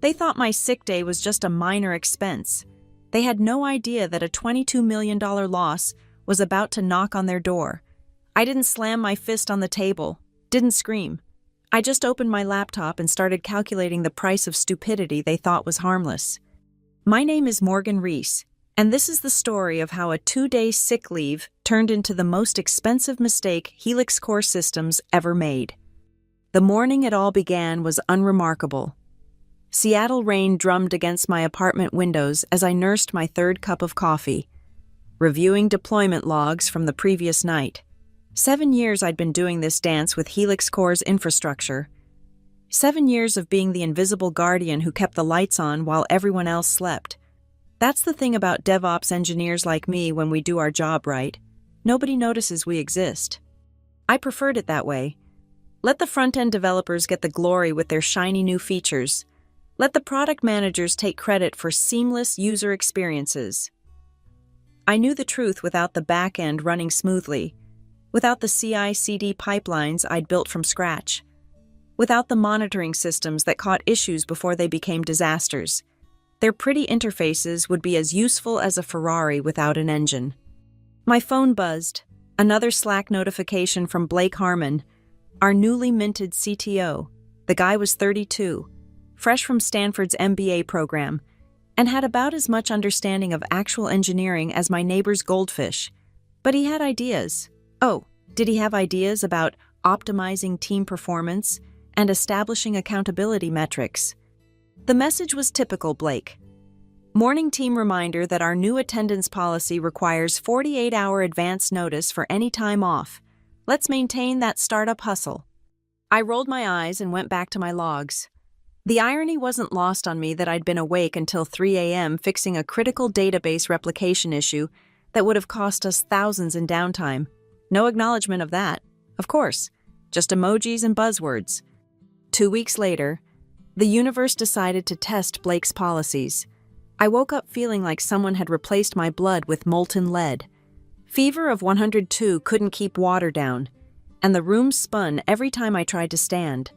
They thought my sick day was just a minor expense. They had no idea that a $22 million loss was about to knock on their door. I didn't slam my fist on the table, didn't scream. I just opened my laptop and started calculating the price of stupidity they thought was harmless. My name is Morgan Reese, and this is the story of how a 2-day sick leave turned into the most expensive mistake Helix Core Systems ever made. The morning it all began was unremarkable. Seattle rain drummed against my apartment windows as I nursed my third cup of coffee, reviewing deployment logs from the previous night. 7 years I'd been doing this dance with Helix Core's infrastructure. 7 years of being the invisible guardian who kept the lights on while everyone else slept. That's the thing about DevOps engineers like me when we do our job right. Nobody notices we exist. I preferred it that way. Let the front-end developers get the glory with their shiny new features. Let the product managers take credit for seamless user experiences. I knew the truth without the back end running smoothly, without the CI/CD pipelines I'd built from scratch, without the monitoring systems that caught issues before they became disasters. Their pretty interfaces would be as useful as a Ferrari without an engine. My phone buzzed, another Slack notification from Blake Harmon, our newly minted CTO. The guy was 32, fresh from Stanford's MBA program, and had about as much understanding of actual engineering as my neighbor's goldfish. But he had ideas. Oh, did he have ideas about optimizing team performance and establishing accountability metrics? The message was typical Blake. Morning team reminder that our new attendance policy requires 48-hour advance notice for any time off. Let's maintain that startup hustle. I rolled my eyes and went back to my logs. The irony wasn't lost on me that I'd been awake until 3 a.m. fixing a critical database replication issue that would have cost us thousands in downtime. No acknowledgement of that, of course, just emojis and buzzwords. 2 weeks later, the universe decided to test Blake's policies. I woke up feeling like someone had replaced my blood with molten lead. Fever of 102 couldn't keep water down, and the room spun every time I tried to stand.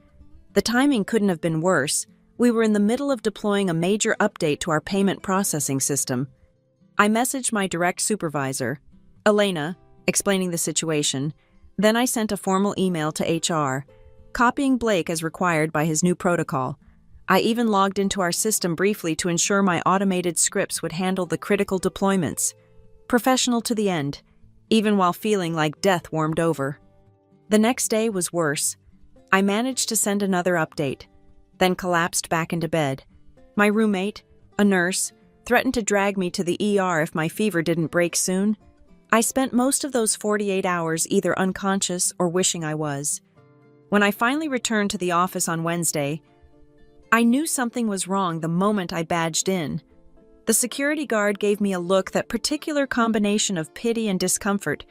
The timing couldn't have been worse. We were in the middle of deploying a major update to our payment processing system. I messaged my direct supervisor, Elena, explaining the situation. Then I sent a formal email to HR, copying Blake as required by his new protocol. I even logged into our system briefly to ensure my automated scripts would handle the critical deployments. Professional to the end, even while feeling like death warmed over. The next day was worse. I managed to send another update, then collapsed back into bed. My roommate, a nurse, threatened to drag me to the ER if my fever didn't break soon. I spent most of those 48 hours either unconscious or wishing I was. When I finally returned to the office on Wednesday, I knew something was wrong the moment I badged in. The security guard gave me a look, that particular combination of pity and discomfort,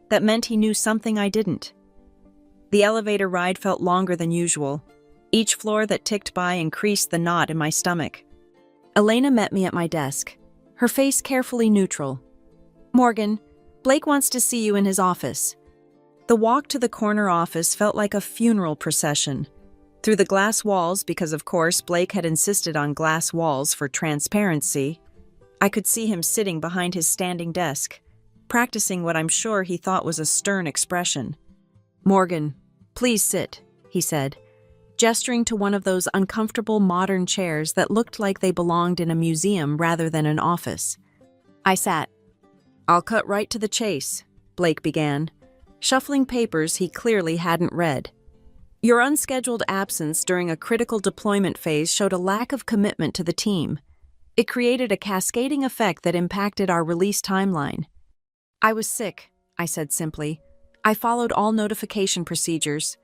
that meant he knew something I didn't. The elevator ride felt longer than usual. Each floor that ticked by increased the knot in my stomach. Elena met me at my desk, her face carefully neutral. "Morgan, Blake wants to see you in his office." The walk to the corner office felt like a funeral procession. Through the glass walls, because of course Blake had insisted on glass walls for transparency, I could see him sitting behind his standing desk, practicing what I'm sure he thought was a stern expression. "Morgan, please sit," he said, gesturing to one of those uncomfortable modern chairs that looked like they belonged in a museum rather than an office. I sat. "I'll cut right to the chase," Blake began, shuffling papers he clearly hadn't read. "Your unscheduled absence during a critical deployment phase showed a lack of commitment to the team. It created a cascading effect that impacted our release timeline." "I was sick," I said simply. "I followed all notification procedures."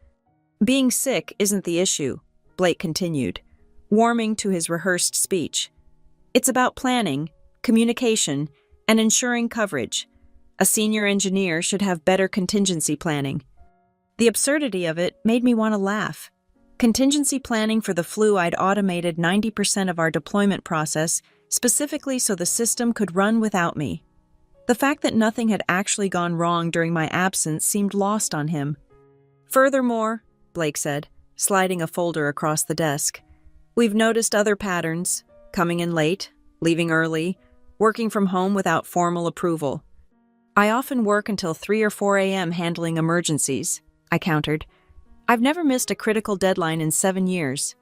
"Being sick isn't the issue," Blake continued, warming to his rehearsed speech. "It's about planning, communication, and ensuring coverage. A senior engineer should have better contingency planning." The absurdity of it made me want to laugh. Contingency planning for the flu. I'd automated 90% of our deployment process, specifically so the system could run without me. The fact that nothing had actually gone wrong during my absence seemed lost on him. "Furthermore," Blake said, sliding a folder across the desk, We've noticed other patterns: coming in late, leaving early, working from home without formal approval. I often work until 3 or 4 a.m. handling emergencies, I countered. I've never missed a critical deadline in 7 years.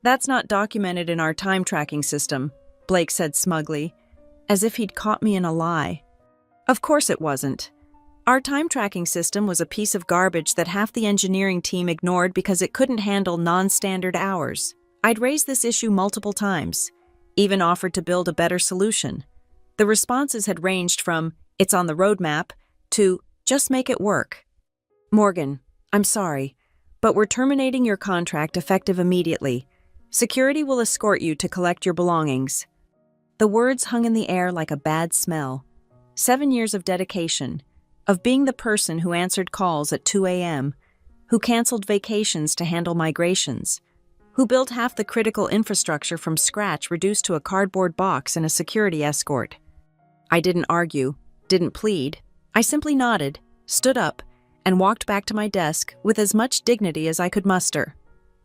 That's not documented in our time tracking system, Blake said smugly, as if he'd caught me in a lie. Of course it wasn't. Our time tracking system was a piece of garbage that half the engineering team ignored because it couldn't handle non-standard hours. I'd raised this issue multiple times, even offered to build a better solution. The responses had ranged from, "It's on the roadmap," to, "Just make it work." "Morgan, I'm sorry, but we're terminating your contract effective immediately. Security will escort you to collect your belongings." The words hung in the air like a bad smell. 7 years of dedication, of being the person who answered calls at 2 a.m., who canceled vacations to handle migrations, who built half the critical infrastructure from scratch reduced to a cardboard box and a security escort. I didn't argue, didn't plead. I simply nodded, stood up, and walked back to my desk with as much dignity as I could muster.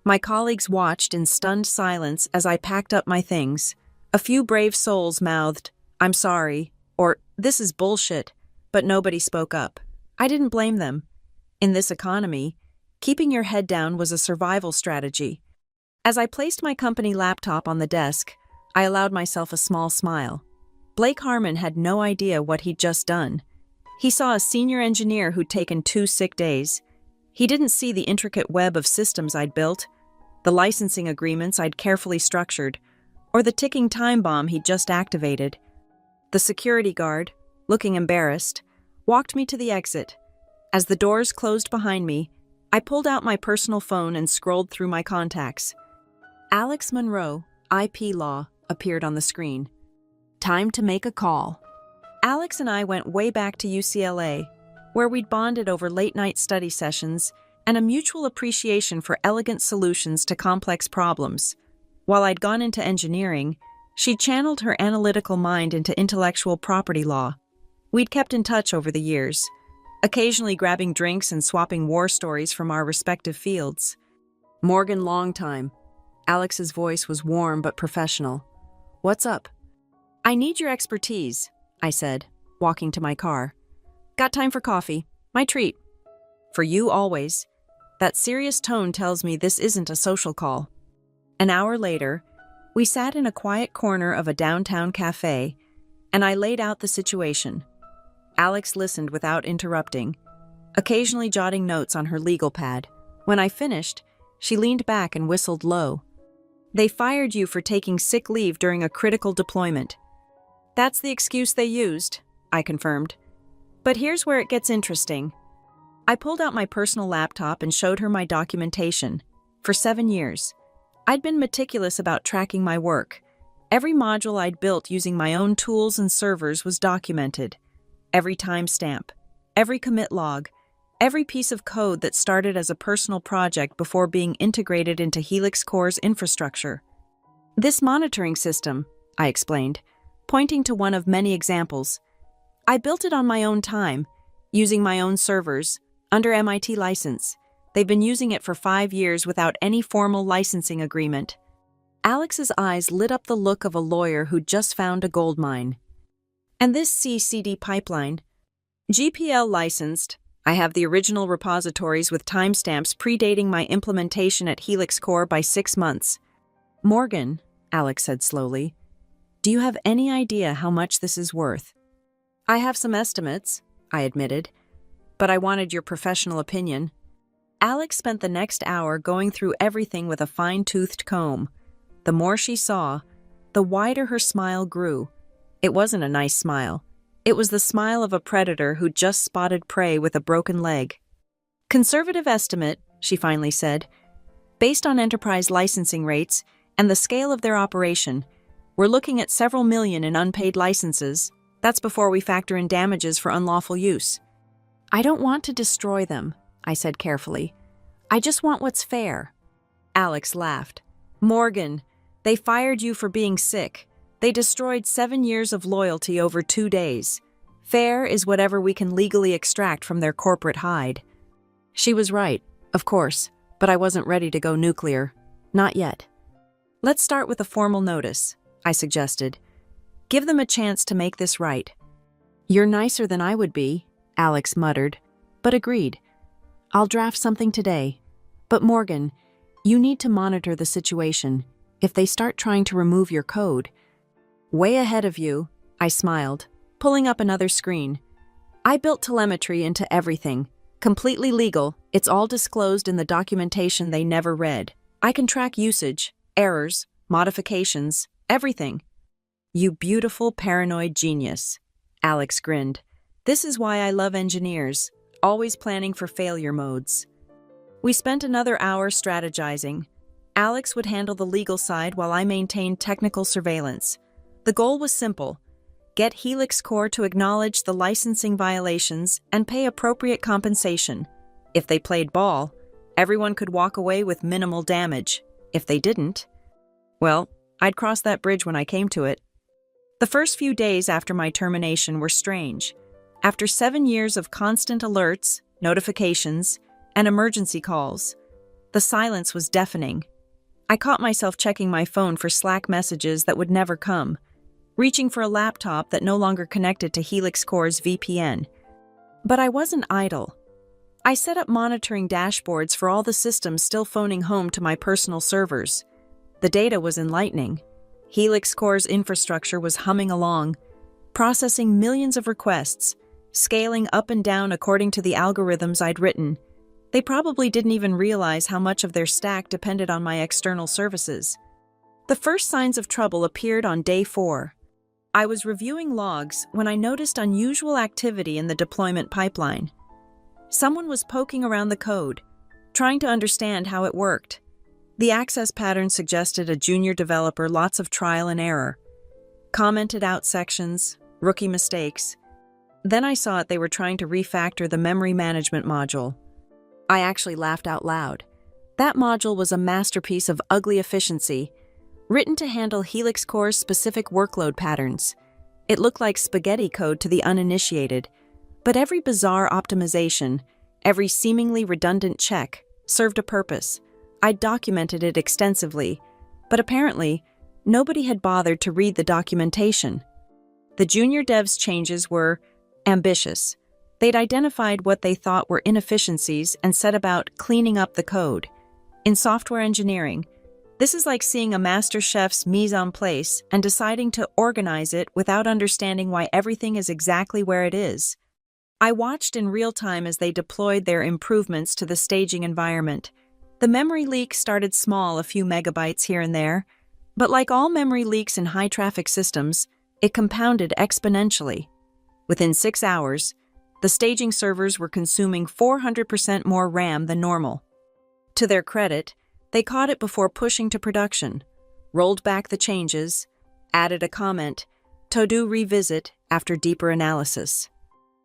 My colleagues watched in stunned silence as I packed up my things. A few brave souls mouthed, "I'm sorry," or "This is bullshit," but nobody spoke up. I didn't blame them. In this economy, keeping your head down was a survival strategy. As I placed my company laptop on the desk, I allowed myself a small smile. Blake Harmon had no idea what he'd just done. He saw a senior engineer who'd taken 2 sick days. He didn't see the intricate web of systems I'd built, the licensing agreements I'd carefully structured, or the ticking time bomb he'd just activated. The security guard, looking embarrassed, walked me to the exit. As the doors closed behind me, I pulled out my personal phone and scrolled through my contacts. Alex Monroe, IP Law, appeared on the screen. Time to make a call. Alex and I went way back to UCLA, where we'd bonded over late-night study sessions and a mutual appreciation for elegant solutions to complex problems. While I'd gone into engineering, she channeled her analytical mind into intellectual property law. We'd kept in touch over the years, occasionally grabbing drinks and swapping war stories from our respective fields. "Morgan, long time." Alex's voice was warm but professional. "What's up?" "I need your expertise," I said, walking to my car. "Got time for coffee? My treat." "For you always." That serious tone tells me this isn't a social call. An hour later, we sat in a quiet corner of a downtown cafe, and I laid out the situation. Alex listened without interrupting, occasionally jotting notes on her legal pad. When I finished, she leaned back and whistled low. "They fired you for taking sick leave during a critical deployment." "That's the excuse they used," I confirmed. "But here's where it gets interesting." I pulled out my personal laptop and showed her my documentation. For 7 years, I'd been meticulous about tracking my work. Every module I'd built using my own tools and servers was documented. Every timestamp, every commit log, every piece of code that started as a personal project before being integrated into Helix Core's infrastructure. "This monitoring system," I explained, pointing to one of many examples. "I built it on my own time, using my own servers, under MIT license. They've been using it for 5 years without any formal licensing agreement." Alex's eyes lit up the look of a lawyer who'd just found a gold mine. "And this CCD pipeline? GPL licensed. I have the original repositories with timestamps predating my implementation at Helix Core by 6 months. "Morgan," Alex said slowly, "do you have any idea how much this is worth?" "I have some estimates," I admitted, "but I wanted your professional opinion." Alex spent the next hour going through everything with a fine-toothed comb. The more she saw, the wider her smile grew. It wasn't a nice smile. It was the smile of a predator who just spotted prey with a broken leg. "Conservative estimate," she finally said. "Based on enterprise licensing rates and the scale of their operation, we're looking at several million in unpaid licenses. That's before we factor in damages for unlawful use." "I don't want to destroy them," I said carefully. "I just want what's fair." Alex laughed. "Morgan, they fired you for being sick. They destroyed 7 years of loyalty over 2 days. Fair is whatever we can legally extract from their corporate hide." She was right, of course, but I wasn't ready to go nuclear. Not yet. Let's start with a formal notice, I suggested. Give them a chance to make this right. You're nicer than I would be, Alex muttered, but agreed. I'll draft something today. But Morgan, you need to monitor the situation. If they start trying to remove your code. Way ahead of you, I smiled, pulling up another screen. I built telemetry into everything. Completely legal, it's all disclosed in the documentation they never read. I can track usage, errors, modifications, everything. You beautiful paranoid genius, Alex grinned. This is why I love engineers, always planning for failure modes. We spent another hour strategizing. Alex would handle the legal side while I maintained technical surveillance. The goal was simple: get Helix Core to acknowledge the licensing violations and pay appropriate compensation. If they played ball, everyone could walk away with minimal damage. If they didn't, well, I'd cross that bridge when I came to it. The first few days after my termination were strange. After 7 years of constant alerts, notifications, and emergency calls, the silence was deafening. I caught myself checking my phone for Slack messages that would never come, reaching for a laptop that no longer connected to Helix Core's VPN. But I wasn't idle. I set up monitoring dashboards for all the systems still phoning home to my personal servers. The data was enlightening. Helix Core's infrastructure was humming along, processing millions of requests, scaling up and down according to the algorithms I'd written. They probably didn't even realize how much of their stack depended on my external services. The first signs of trouble appeared on day 4. I was reviewing logs when I noticed unusual activity in the deployment pipeline. Someone was poking around the code, trying to understand how it worked. The access pattern suggested a junior developer, lots of trial and error. Commented out sections, rookie mistakes. Then I saw it, they were trying to refactor the memory management module. I actually laughed out loud. That module was a masterpiece of ugly efficiency, written to handle Helix Core's specific workload patterns. It looked like spaghetti code to the uninitiated, but every bizarre optimization, every seemingly redundant check, served a purpose. I documented it extensively, but apparently, nobody had bothered to read the documentation. The junior devs' changes were ambitious. They'd identified what they thought were inefficiencies and set about cleaning up the code. In software engineering, this is like seeing a master chef's mise en place and deciding to organize it without understanding why everything is exactly where it is. I watched in real time as they deployed their improvements to the staging environment. The memory leak started small, a few megabytes here and there, but like all memory leaks in high-traffic systems, it compounded exponentially. Within 6 hours, the staging servers were consuming 400% more RAM than normal. To their credit, they caught it before pushing to production, rolled back the changes, added a comment, "To do revisit after deeper analysis."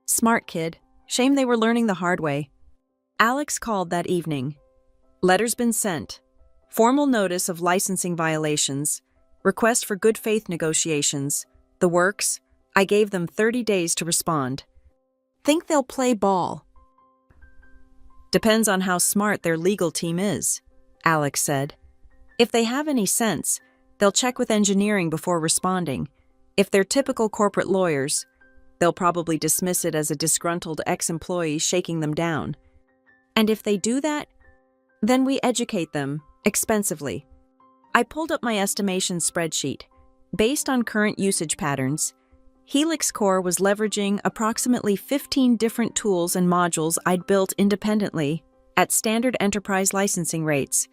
Smart kid. Shame they were learning the hard way. Alex called that evening. Letters been sent. Formal notice of licensing violations. Request for good faith negotiations. The works. I gave them 30 days to respond. Think they'll play ball? Depends on how smart their legal team is, Alex said. If they have any sense, they'll check with engineering before responding. If they're typical corporate lawyers, they'll probably dismiss it as a disgruntled ex-employee shaking them down. And if they do that, then we educate them, expensively. I pulled up my estimation spreadsheet. Based on current usage patterns, Helix Core was leveraging approximately 15 different tools and modules I'd built independently at standard enterprise licensing rates.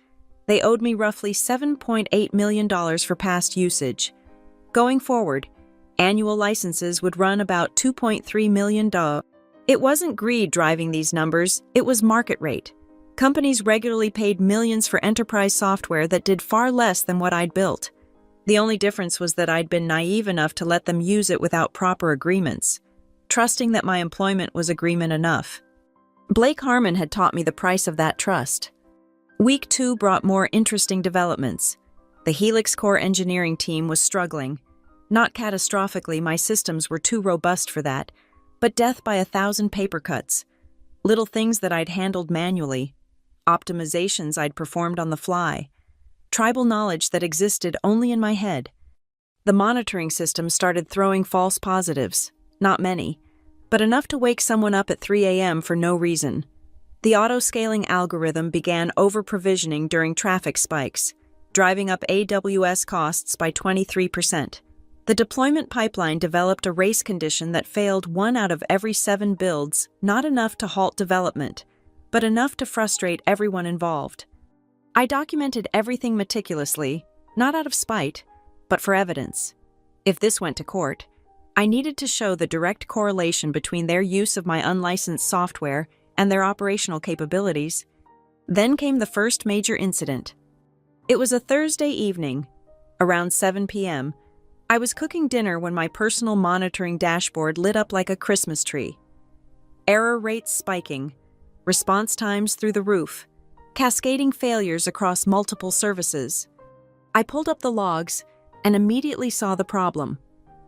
They owed me roughly $7.8 million for past usage. Going forward, annual licenses would run about $2.3 million. It wasn't greed driving these numbers, it was market rate. Companies regularly paid millions for enterprise software that did far less than what I'd built. The only difference was that I'd been naive enough to let them use it without proper agreements, trusting that my employment was agreement enough. Blake Harmon had taught me the price of that trust. Week 2 brought more interesting developments. The Helix Core engineering team was struggling. Not catastrophically, my systems were too robust for that, but death by 1,000 paper cuts. Little things that I'd handled manually. Optimizations I'd performed on the fly. tribal knowledge that existed only in my head. The monitoring system started throwing false positives, not many, but enough to wake someone up at 3 a.m. for no reason. The auto-scaling algorithm began over-provisioning during traffic spikes, driving up AWS costs by 23%. The deployment pipeline developed a race condition that failed 1 out of every 7 builds, not enough to halt development, but enough to frustrate everyone involved. I documented everything meticulously, not out of spite, but for evidence. If this went to court, I needed to show the direct correlation between their use of my unlicensed software and their operational capabilities. Then came the first major incident. It was a Thursday evening, around 7 p.m. I was cooking dinner when my personal monitoring dashboard lit up like a Christmas tree. Error rates spiking, response times through the roof, cascading failures across multiple services. I pulled up the logs and immediately saw the problem.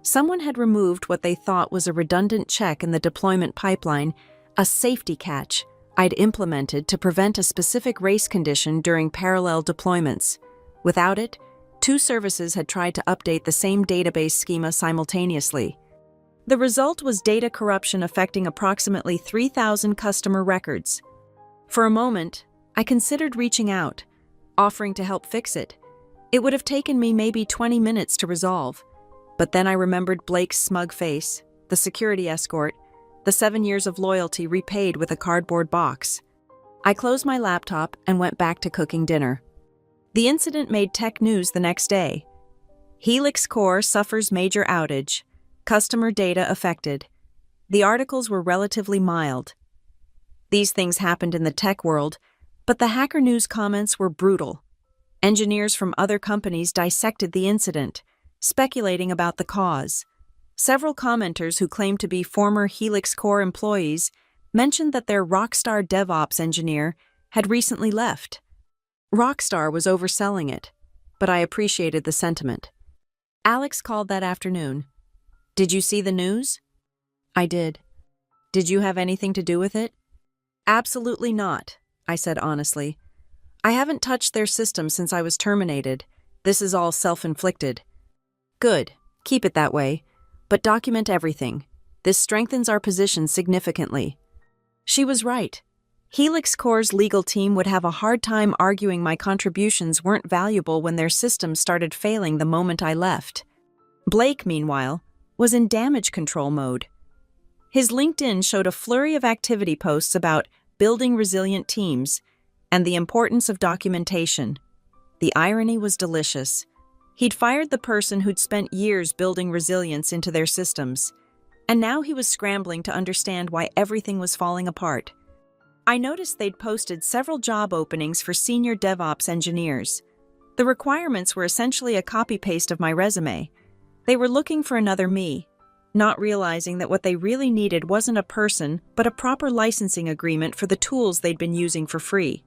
Someone had removed what they thought was a redundant check in the deployment pipeline, a safety catch I'd implemented to prevent a specific race condition during parallel deployments. Without it, 2 services had tried to update the same database schema simultaneously. The result was data corruption affecting approximately 3,000 customer records. For a moment, I considered reaching out, offering to help fix it. It would have taken me maybe 20 minutes to resolve. But then I remembered Blake's smug face, the security escort, the 7 years of loyalty repaid with a cardboard box. I closed my laptop and went back to cooking dinner. The incident made tech news the next day. Helix Core suffers major outage. Customer data affected. The articles were relatively mild. These things happened in the tech world, but the Hacker News comments were brutal. Engineers from other companies dissected the incident, speculating about the cause. Several commenters who claimed to be former Helix Core employees mentioned that their Rockstar DevOps engineer had recently left. Rockstar was overselling it, but I appreciated the sentiment. Alex called that afternoon. "Did you see the news?" I did. "Did you have anything to do with it?" "Absolutely not," I said honestly. "I haven't touched their system since I was terminated. This is all self-inflicted." "Good. Keep it that way. But document everything. This strengthens our position significantly." She was right. Helix Core's legal team would have a hard time arguing my contributions weren't valuable when their systems started failing the moment I left. Blake, meanwhile, was in damage control mode. His LinkedIn showed a flurry of activity posts about building resilient teams and the importance of documentation. The irony was delicious. He'd fired the person who'd spent years building resilience into their systems, and now he was scrambling to understand why everything was falling apart. I noticed they'd posted several job openings for senior DevOps engineers. The requirements were essentially a copy-paste of my resume. They were looking for another me, not realizing that what they really needed wasn't a person, but a proper licensing agreement for the tools they'd been using for free.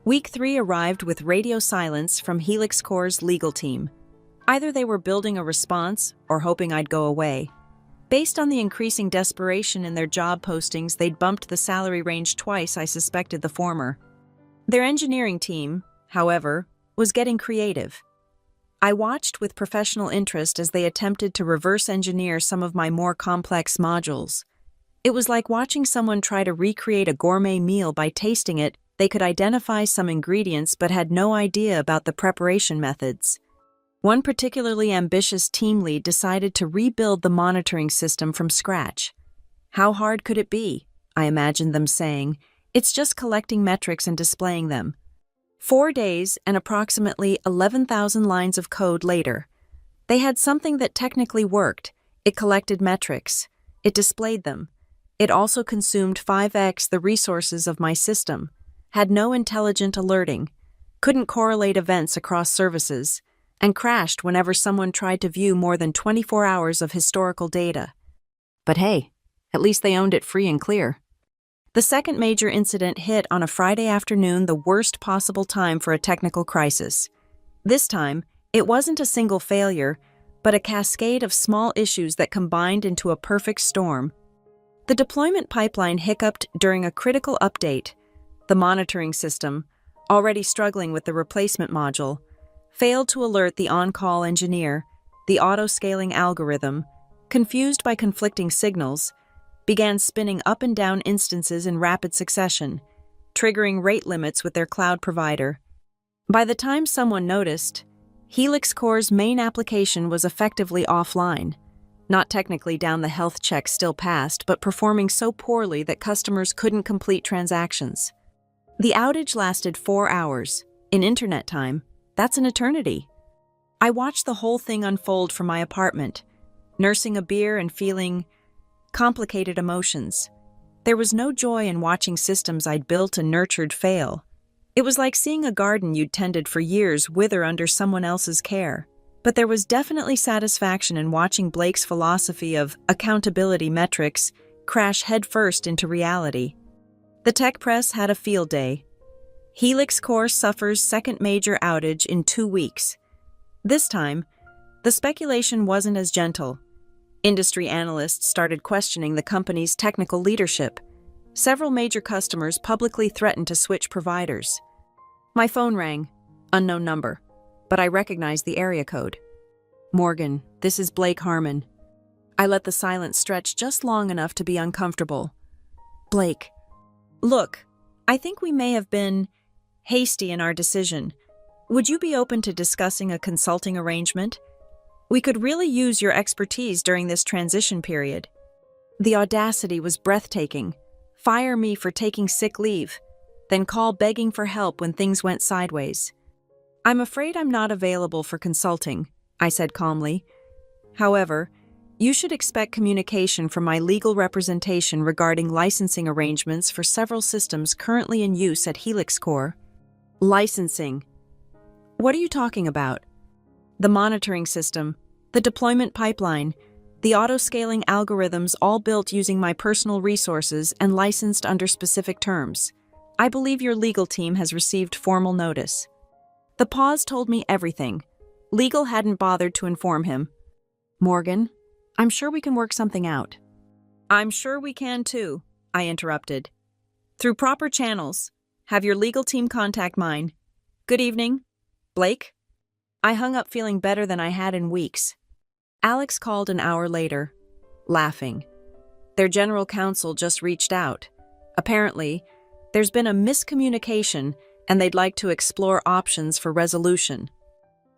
Week 3 arrived with radio silence from Helix Core's legal team. Either they were building a response or hoping I'd go away. Based on the increasing desperation in their job postings, they'd bumped the salary range twice. I suspected the former. Their engineering team, however, was getting creative. I watched with professional interest as they attempted to reverse engineer some of my more complex modules. It was like watching someone try to recreate a gourmet meal by tasting it. They could identify some ingredients but had no idea about the preparation methods. One particularly ambitious team lead decided to rebuild the monitoring system from scratch. "How hard could it be?" I imagined them saying. "It's just collecting metrics and displaying them." 4 days and approximately 11,000 lines of code later, they had something that technically worked. It collected metrics. It displayed them. It also consumed 5x the resources of my system, had no intelligent alerting, couldn't correlate events across services, and crashed whenever someone tried to view more than 24 hours of historical data. But hey, at least they owned it free and clear. The second major incident hit on a Friday afternoon, the worst possible time for a technical crisis. This time, it wasn't a single failure, but a cascade of small issues that combined into a perfect storm. The deployment pipeline hiccuped during a critical update. The monitoring system, already struggling with the replacement module, failed to alert the on-call engineer. The auto-scaling algorithm, confused by conflicting signals, began spinning up and down instances in rapid succession, triggering rate limits with their cloud provider. By the time someone noticed, Helix Core's main application was effectively offline, not technically down the health check still passed, but performing so poorly that customers couldn't complete transactions. The outage lasted 4 hours. In internet time, that's an eternity. I watched the whole thing unfold from my apartment, nursing a beer and feeling complicated emotions. There was no joy in watching systems I'd built and nurtured fail. It was like seeing a garden you'd tended for years wither under someone else's care. But there was definitely satisfaction in watching Blake's philosophy of accountability metrics crash headfirst into reality. The tech press had a field day. Helix Core suffers second major outage in 2 weeks. This time, the speculation wasn't as gentle. Industry analysts started questioning the company's technical leadership. Several major customers publicly threatened to switch providers. My phone rang, unknown number, but I recognized the area code. Morgan, this is Blake Harmon. I let the silence stretch just long enough to be uncomfortable. Blake, look, I think we may have been hasty in our decision. Would you be open to discussing a consulting arrangement? We could really use your expertise during this transition period. The audacity was breathtaking. Fire me for taking sick leave, then call begging for help when things went sideways. I'm afraid I'm not available for consulting, I said calmly. However, you should expect communication from my legal representation regarding licensing arrangements for several systems currently in use at Helix Core. Licensing. What are you talking about? The monitoring system, the deployment pipeline, the auto-scaling algorithms all built using my personal resources and licensed under specific terms. I believe your legal team has received formal notice. The pause told me everything. Legal hadn't bothered to inform him. Morgan, I'm sure we can work something out. I'm sure we can too, I interrupted. Through proper channels. Have your legal team contact mine. Good evening. Blake? I hung up feeling better than I had in weeks. Alex called an hour later, laughing. Their general counsel just reached out. Apparently, there's been a miscommunication and they'd like to explore options for resolution.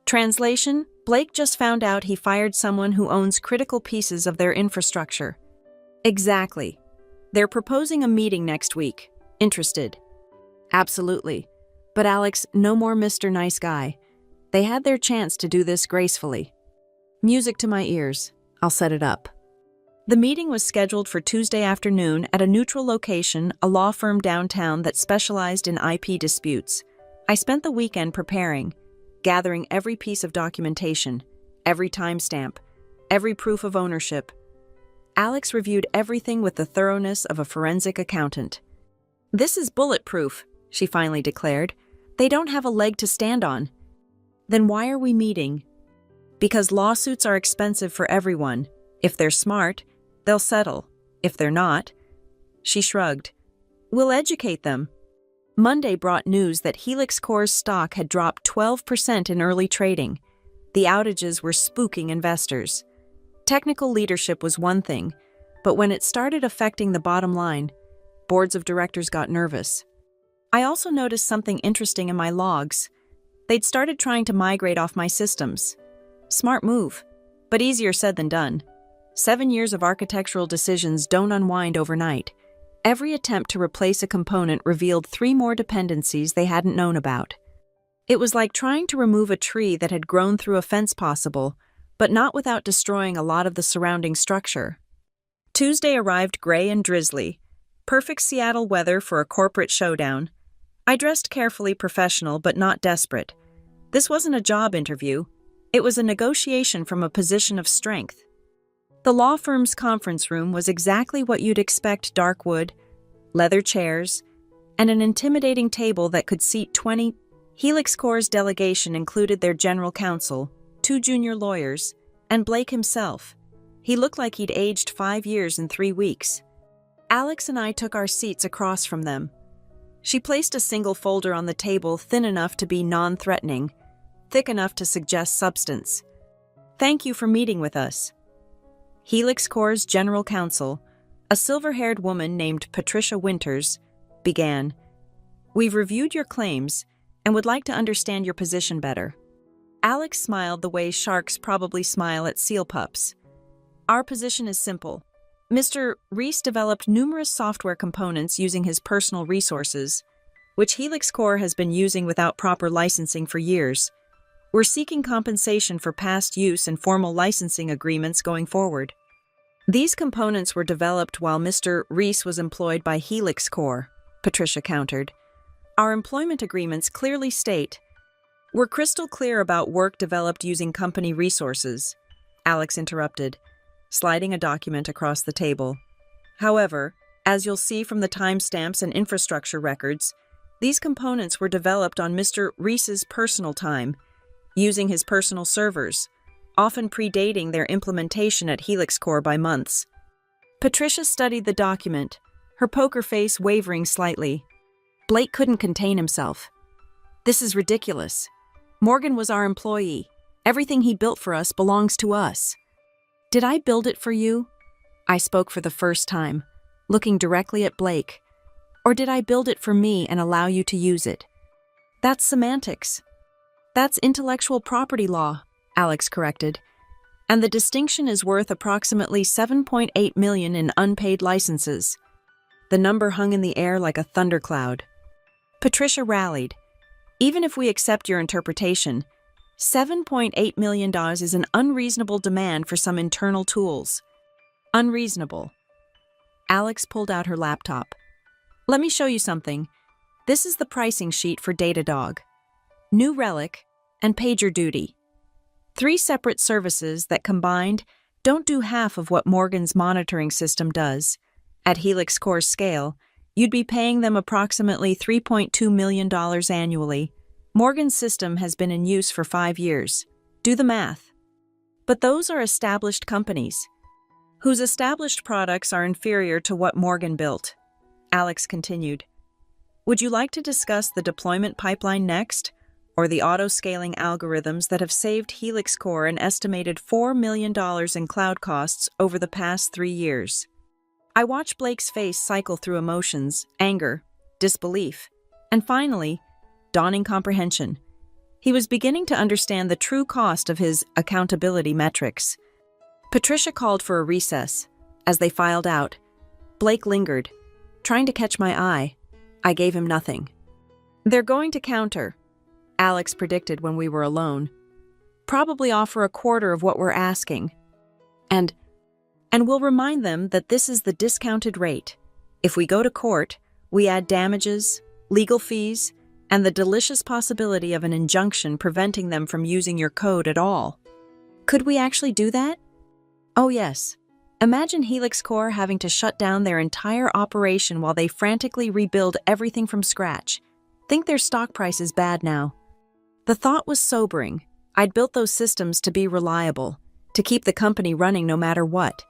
Translation: Blake just found out he fired someone who owns critical pieces of their infrastructure. Exactly. They're proposing a meeting next week. Interested? Absolutely. But Alex, no more Mr. Nice Guy. They had their chance to do this gracefully. Music to my ears. I'll set it up. The meeting was scheduled for Tuesday afternoon at a neutral location, a law firm downtown that specialized in IP disputes. I spent the weekend preparing, gathering every piece of documentation, every timestamp, every proof of ownership. Alex reviewed everything with the thoroughness of a forensic accountant. This is bulletproof, she finally declared. They don't have a leg to stand on. Then why are we meeting? Because lawsuits are expensive for everyone. If they're smart, they'll settle. If they're not, she shrugged. We'll educate them. Monday brought news that Helix Core's stock had dropped 12% in early trading. The outages were spooking investors. Technical leadership was one thing, but when it started affecting the bottom line, boards of directors got nervous. I also noticed something interesting in my logs. They'd started trying to migrate off my systems. Smart move, but easier said than done. 7 years of architectural decisions don't unwind overnight. Every attempt to replace a component revealed 3 more dependencies they hadn't known about. It was like trying to remove a tree that had grown through a fence possible, but not without destroying a lot of the surrounding structure. Tuesday arrived gray and drizzly. Perfect Seattle weather for a corporate showdown. I dressed carefully professional but not desperate. This wasn't a job interview. It was a negotiation from a position of strength. The law firm's conference room was exactly what you'd expect: dark wood, leather chairs, and an intimidating table that could seat 20. Helix Core's delegation included their general counsel, 2 junior lawyers, and Blake himself. He looked like he'd aged 5 years in 3 weeks. Alex and I took our seats across from them. She placed a single folder on the table thin enough to be non-threatening. thick enough to suggest substance. Thank you for meeting with us. Helix Corps' general counsel, a silver-haired woman named Patricia Winters, began. We've reviewed your claims and would like to understand your position better. Alex smiled the way sharks probably smile at seal pups. Our position is simple. Mr. Reese developed numerous software components using his personal resources, which Helix Corps has been using without proper licensing for years. We're seeking compensation for past use and formal licensing agreements going forward. These components were developed while Mr. Reese was employed by Helix Corps, Patricia countered. Our employment agreements clearly state, we're crystal clear about work developed using company resources, Alex interrupted, sliding a document across the table. However, as you'll see from the timestamps and infrastructure records, these components were developed on Mr. Reese's personal time, using his personal servers, often predating their implementation at Helix Corps by months. Patricia studied the document, her poker face wavering slightly. Blake couldn't contain himself. This is ridiculous. Morgan was our employee. Everything he built for us belongs to us. Did I build it for you? I spoke for the first time, looking directly at Blake. Or did I build it for me and allow you to use it? That's semantics. That's intellectual property law, Alex corrected. And the distinction is worth approximately $7.8 million in unpaid licenses. The number hung in the air like a thundercloud. Patricia rallied. Even if we accept your interpretation, $7.8 million is an unreasonable demand for some internal tools. Unreasonable. Alex pulled out her laptop. Let me show you something. This is the pricing sheet for Datadog. New Relic and PagerDuty. 3 separate services that combined don't do half of what Morgan's monitoring system does. At Helix Corps' scale, you'd be paying them approximately $3.2 million annually. Morgan's system has been in use for 5 years. Do the math. But those are established companies, whose established products are inferior to what Morgan built. Alex continued. Would you like to discuss the deployment pipeline next, or the auto-scaling algorithms that have saved Helix Corps an estimated $4 million in cloud costs over the past 3 years? I watched Blake's face cycle through emotions, anger, disbelief, and finally, dawning comprehension. He was beginning to understand the true cost of his accountability metrics. Patricia called for a recess. As they filed out, Blake lingered, trying to catch my eye. I gave him nothing. They're going to counter, Alex predicted when we were alone. Probably offer a quarter of what we're asking. And we'll remind them that this is the discounted rate. If we go to court, we add damages, legal fees, and the delicious possibility of an injunction preventing them from using your code at all. Could we actually do that? Oh yes. Imagine Helix Corps having to shut down their entire operation while they frantically rebuild everything from scratch. Think their stock price is bad now. The thought was sobering. I'd built those systems to be reliable, to keep the company running no matter what.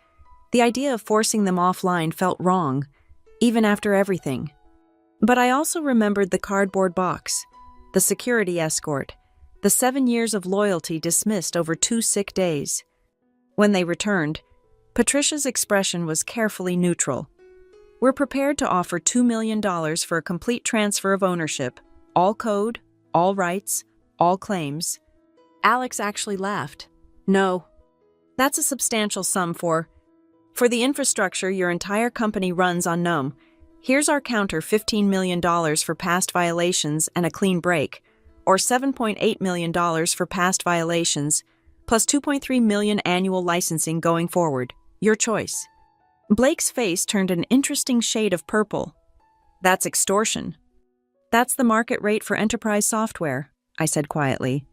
The idea of forcing them offline felt wrong, even after everything. But I also remembered the cardboard box, the security escort, the 7 years of loyalty dismissed over 2 sick days. When they returned, Patricia's expression was carefully neutral. We're prepared to offer $2 million for a complete transfer of ownership, all code, all rights, all claims. Alex actually laughed. No, that's a substantial sum for the infrastructure your entire company runs on GNOME. Here's our counter $15 million for past violations and a clean break, or $7.8 million for past violations, plus $2.3 million annual licensing going forward. Your choice. Blake's face turned an interesting shade of purple. That's extortion. That's the market rate for enterprise software, I said quietly.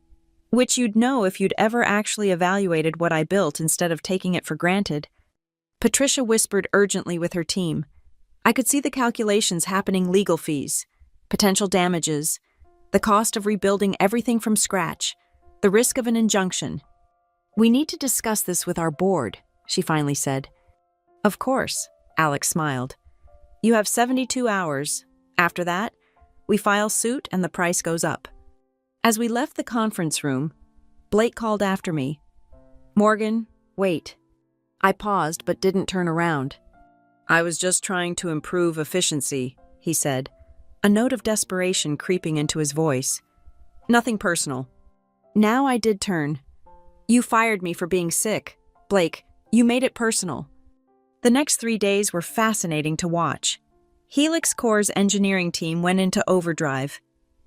Which you'd know if you'd ever actually evaluated what I built instead of taking it for granted. Patricia whispered urgently with her team. I could see the calculations happening: legal fees, potential damages, the cost of rebuilding everything from scratch, the risk of an injunction. We need to discuss this with our board, she finally said. Of course, Alex smiled. You have 72 hours. After that, we file suit and the price goes up. As we left the conference room, Blake called after me. "Morgan, wait." I paused but didn't turn around. "I was just trying to improve efficiency," he said, a note of desperation creeping into his voice. "Nothing personal." Now I did turn. "You fired me for being sick. Blake, you made it personal." The next 3 days were fascinating to watch. Helix Core's engineering team went into overdrive,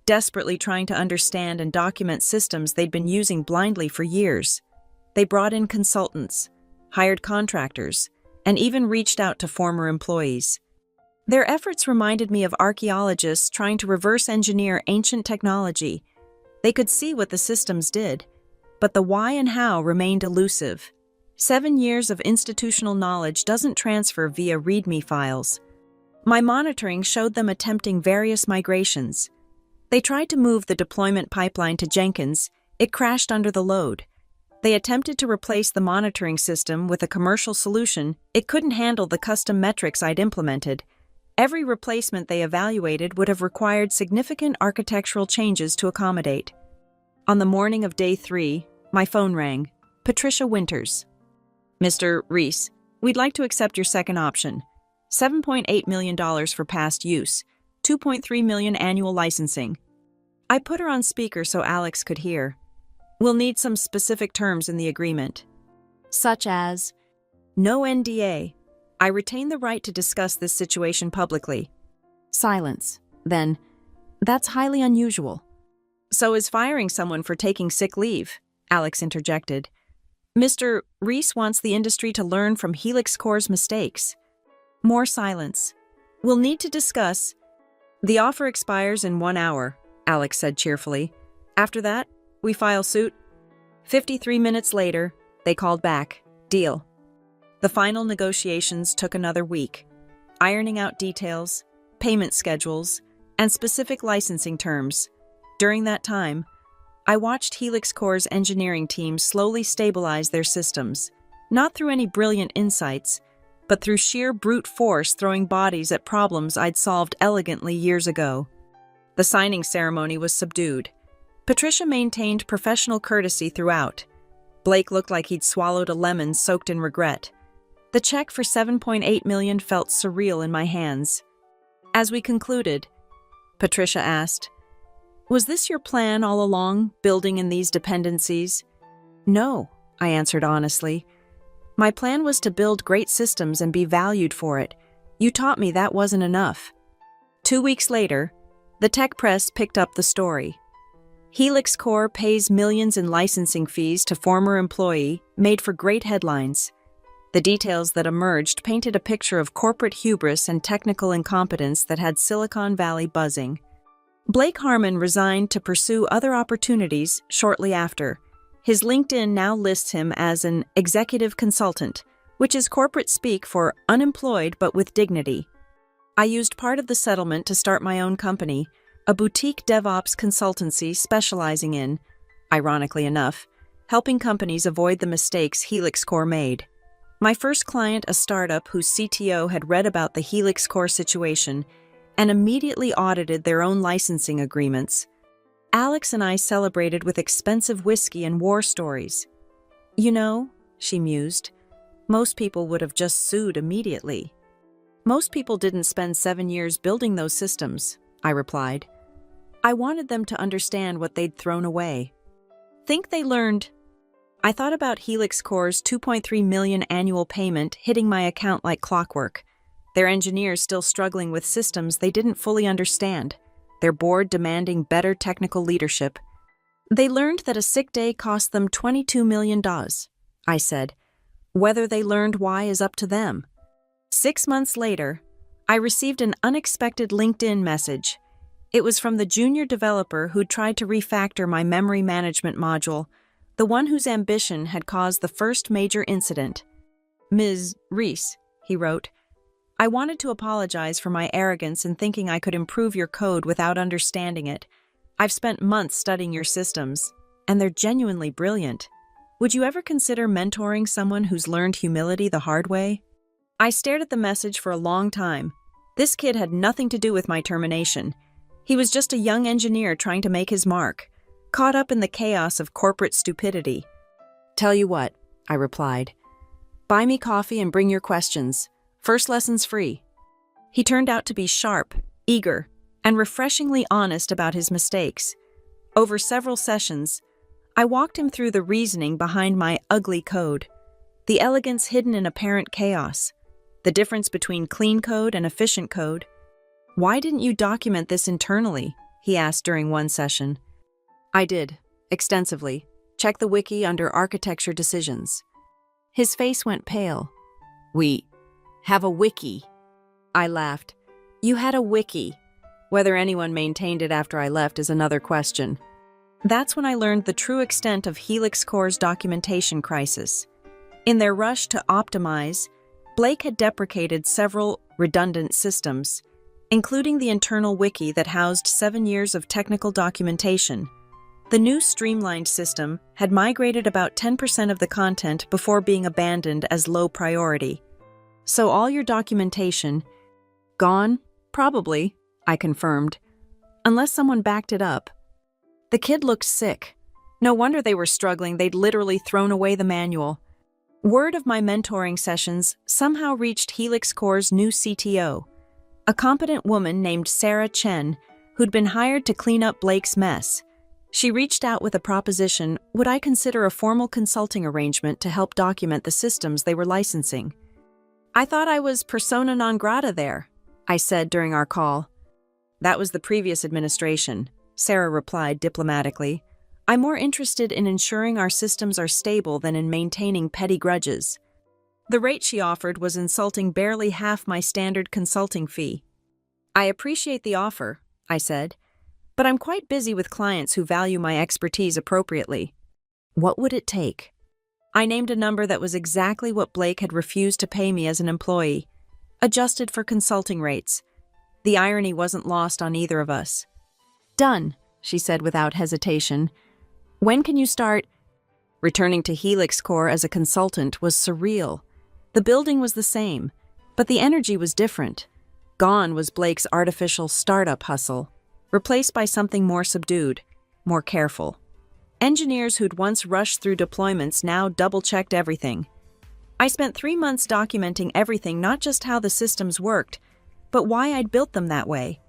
desperately trying to understand and document systems they'd been using blindly for years. They brought in consultants, hired contractors, and even reached out to former employees. Their efforts reminded me of archaeologists trying to reverse engineer ancient technology. They could see what the systems did, but the why and how remained elusive. 7 years of institutional knowledge doesn't transfer via README files. My monitoring showed them attempting various migrations. They tried to move the deployment pipeline to Jenkins. It crashed under the load. They attempted to replace the monitoring system with a commercial solution. It couldn't handle the custom metrics I'd implemented. Every replacement they evaluated would have required significant architectural changes to accommodate. On the morning of day 3, my phone rang. Patricia Winters. "Mr. Reese, we'd like to accept your second option. $7.8 million for past use, $2.3 million annual licensing." I put her on speaker so Alex could hear. "We'll need some specific terms in the agreement." "Such as?" "No NDA. I retain the right to discuss this situation publicly." Silence. Then, "That's highly unusual." "So is firing someone for taking sick leave," Alex interjected. "Mr. Reese wants the industry to learn from Helix Core's mistakes." More silence. "We'll need to discuss." "The offer expires in 1 hour," Alex said cheerfully. "After that, we file suit." 53 minutes later, they called back. "Deal." The final negotiations took another week, ironing out details, payment schedules, and specific licensing terms. During that time, I watched Helix Core's engineering team slowly stabilize their systems, not through any brilliant insights, but through sheer brute force throwing bodies at problems I'd solved elegantly years ago. The signing ceremony was subdued. Patricia maintained professional courtesy throughout. Blake looked like he'd swallowed a lemon soaked in regret. The check for $7.8 million felt surreal in my hands. As we concluded, Patricia asked, "Was this your plan all along, building in these dependencies?" "No," I answered honestly. "My plan was to build great systems and be valued for it. You taught me that wasn't enough." 2 weeks later, the tech press picked up the story. Helix Core pays millions in licensing fees to former employee, made for great headlines. The details that emerged painted a picture of corporate hubris and technical incompetence that had Silicon Valley buzzing. Blake Harmon resigned to pursue other opportunities shortly after. His LinkedIn now lists him as an executive consultant, which is corporate speak for unemployed but with dignity. I used part of the settlement to start my own company, a boutique DevOps consultancy specializing in, ironically enough, helping companies avoid the mistakes Helix Core made. My first client, a startup whose CTO had read about the Helix Core situation and immediately audited their own licensing agreements. Alex and I celebrated with expensive whiskey and war stories. "You know," she mused, "most people would have just sued immediately." "Most people didn't spend 7 years building those systems," I replied. "I wanted them to understand what they'd thrown away." "Think they learned?" I thought about Helix Core's $2.3 million annual payment hitting my account like clockwork. Their engineers still struggling with systems they didn't fully understand. Their board demanding better technical leadership. "They learned that a sick day cost them $22 million, I said. "Whether they learned why is up to them." 6 months later, I received an unexpected LinkedIn message. It was from the junior developer who'd tried to refactor my memory management module, the one whose ambition had caused the first major incident. "Ms. Reese," he wrote, "I wanted to apologize for my arrogance in thinking I could improve your code without understanding it. I've spent months studying your systems, and they're genuinely brilliant. Would you ever consider mentoring someone who's learned humility the hard way?" I stared at the message for a long time. This kid had nothing to do with my termination. He was just a young engineer trying to make his mark. caught up in the chaos of corporate stupidity. "Tell you what," I replied. "Buy me coffee and bring your questions. First lesson's free." He turned out to be sharp, eager, and refreshingly honest about his mistakes. Over several sessions, I walked him through the reasoning behind my ugly code, the elegance hidden in apparent chaos, the difference between clean code and efficient code. "Why didn't you document this internally?" he asked during one session. I did, extensively. Check the wiki under architecture decisions. His face went pale. "We have a wiki." I laughed. "You had a wiki. Whether anyone maintained it after I left is another question." That's when I learned the true extent of Helix Core's documentation crisis. In their rush to optimize, Blake had deprecated several redundant systems, including the internal wiki that housed 7 years of technical documentation. The new streamlined system had migrated about 10% of the content before being abandoned as low priority. "So all your documentation, gone?" "Probably," I confirmed, "unless someone backed it up." The kid looked sick. No wonder they were struggling. They'd literally thrown away the manual. Word of my mentoring sessions somehow reached Helix Core's new CTO, a competent woman named Sarah Chen, who'd been hired to clean up Blake's mess. She reached out with a proposition: would I consider a formal consulting arrangement to help document the systems they were licensing? "I thought I was persona non grata there," I said during our call. "That was the previous administration," Sarah replied diplomatically. "I'm more interested in ensuring our systems are stable than in maintaining petty grudges." The rate she offered was insulting, barely half my standard consulting fee. "I appreciate the offer," I said, "but I'm quite busy with clients who value my expertise appropriately." "What would it take?" I named a number that was exactly what Blake had refused to pay me as an employee, adjusted for consulting rates. The irony wasn't lost on either of us. "Done," she said without hesitation. "When can you start?" Returning to Helix Core as a consultant was surreal. The building was the same, but the energy was different. Gone was Blake's artificial startup hustle, replaced by something more subdued, more careful. Engineers who'd once rushed through deployments now double-checked everything. I spent 3 months documenting everything, not just how the systems worked, but why I'd built them that way.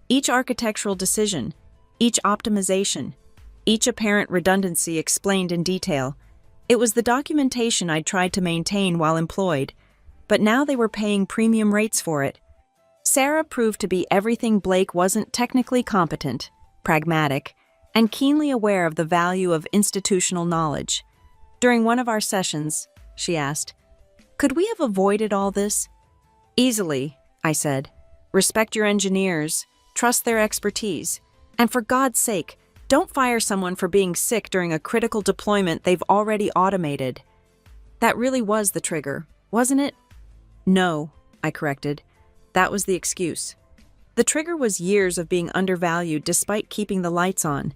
Each architectural decision, each optimization, each apparent redundancy explained in detail. It was the documentation I'd tried to maintain while employed, but now they were paying premium rates for it. Sarah proved to be everything Blake wasn't: technically competent, pragmatic, and keenly aware of the value of institutional knowledge. During one of our sessions, she asked, "Could we have avoided all this?" "Easily," I said. "Respect your engineers, trust their expertise, and for God's sake, don't fire someone for being sick during a critical deployment they've already automated." That really was the trigger, wasn't it? "No," I corrected. "That was the excuse. The trigger was years of being undervalued despite keeping the lights on.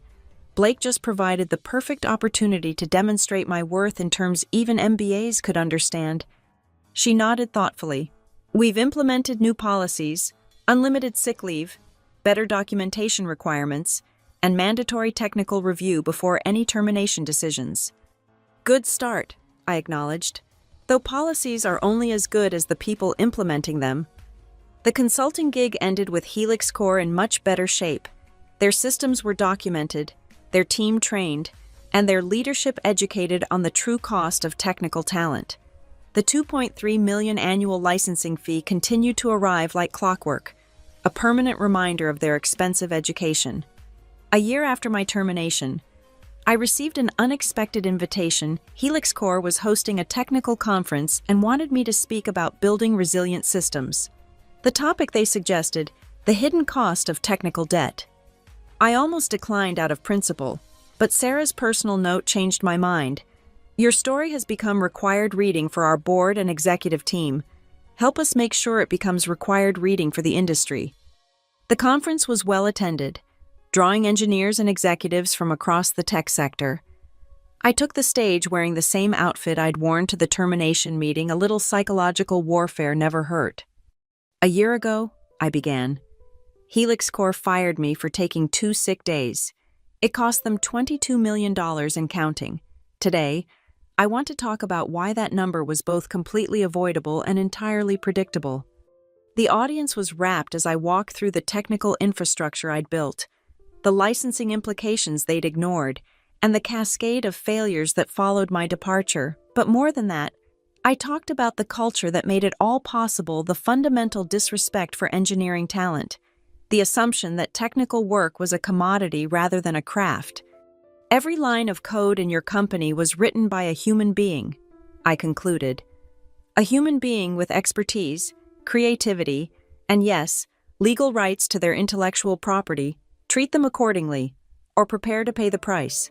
Blake just provided the perfect opportunity to demonstrate my worth in terms even MBAs could understand." She nodded thoughtfully. "We've implemented new policies, unlimited sick leave, better documentation requirements, and mandatory technical review before any termination decisions." "Good start," I acknowledged, "though policies are only as good as the people implementing them." The consulting gig ended with Helix Core in much better shape. Their systems were documented, their team trained, and their leadership educated on the true cost of technical talent. The $2.3 million annual licensing fee continued to arrive like clockwork, a permanent reminder of their expensive education. A year after my termination, I received an unexpected invitation. Helix Core was hosting a technical conference and wanted me to speak about building resilient systems. The topic they suggested: the hidden cost of technical debt. I almost declined out of principle, but Sarah's personal note changed my mind. "Your story has become required reading for our board and executive team. Help us make sure it becomes required reading for the industry." The conference was well attended, drawing engineers and executives from across the tech sector. I took the stage wearing the same outfit I'd worn to the termination meeting. A little psychological warfare never hurt. "A year ago," I began, "Helix Core fired me for taking 2 sick days. It cost them $22 million and counting. Today, I want to talk about why that number was both completely avoidable and entirely predictable. The audience was rapt as I walked through the technical infrastructure I'd built, the licensing implications they'd ignored, and the cascade of failures that followed my departure. But more than that, I talked about the culture that made it all possible, the fundamental disrespect for engineering talent, the assumption that technical work was a commodity rather than a craft. Every line of code in your company was written by a human being, I concluded. A human being with expertise, creativity, and yes, legal rights to their intellectual property. Treat them accordingly, or prepare to pay the price.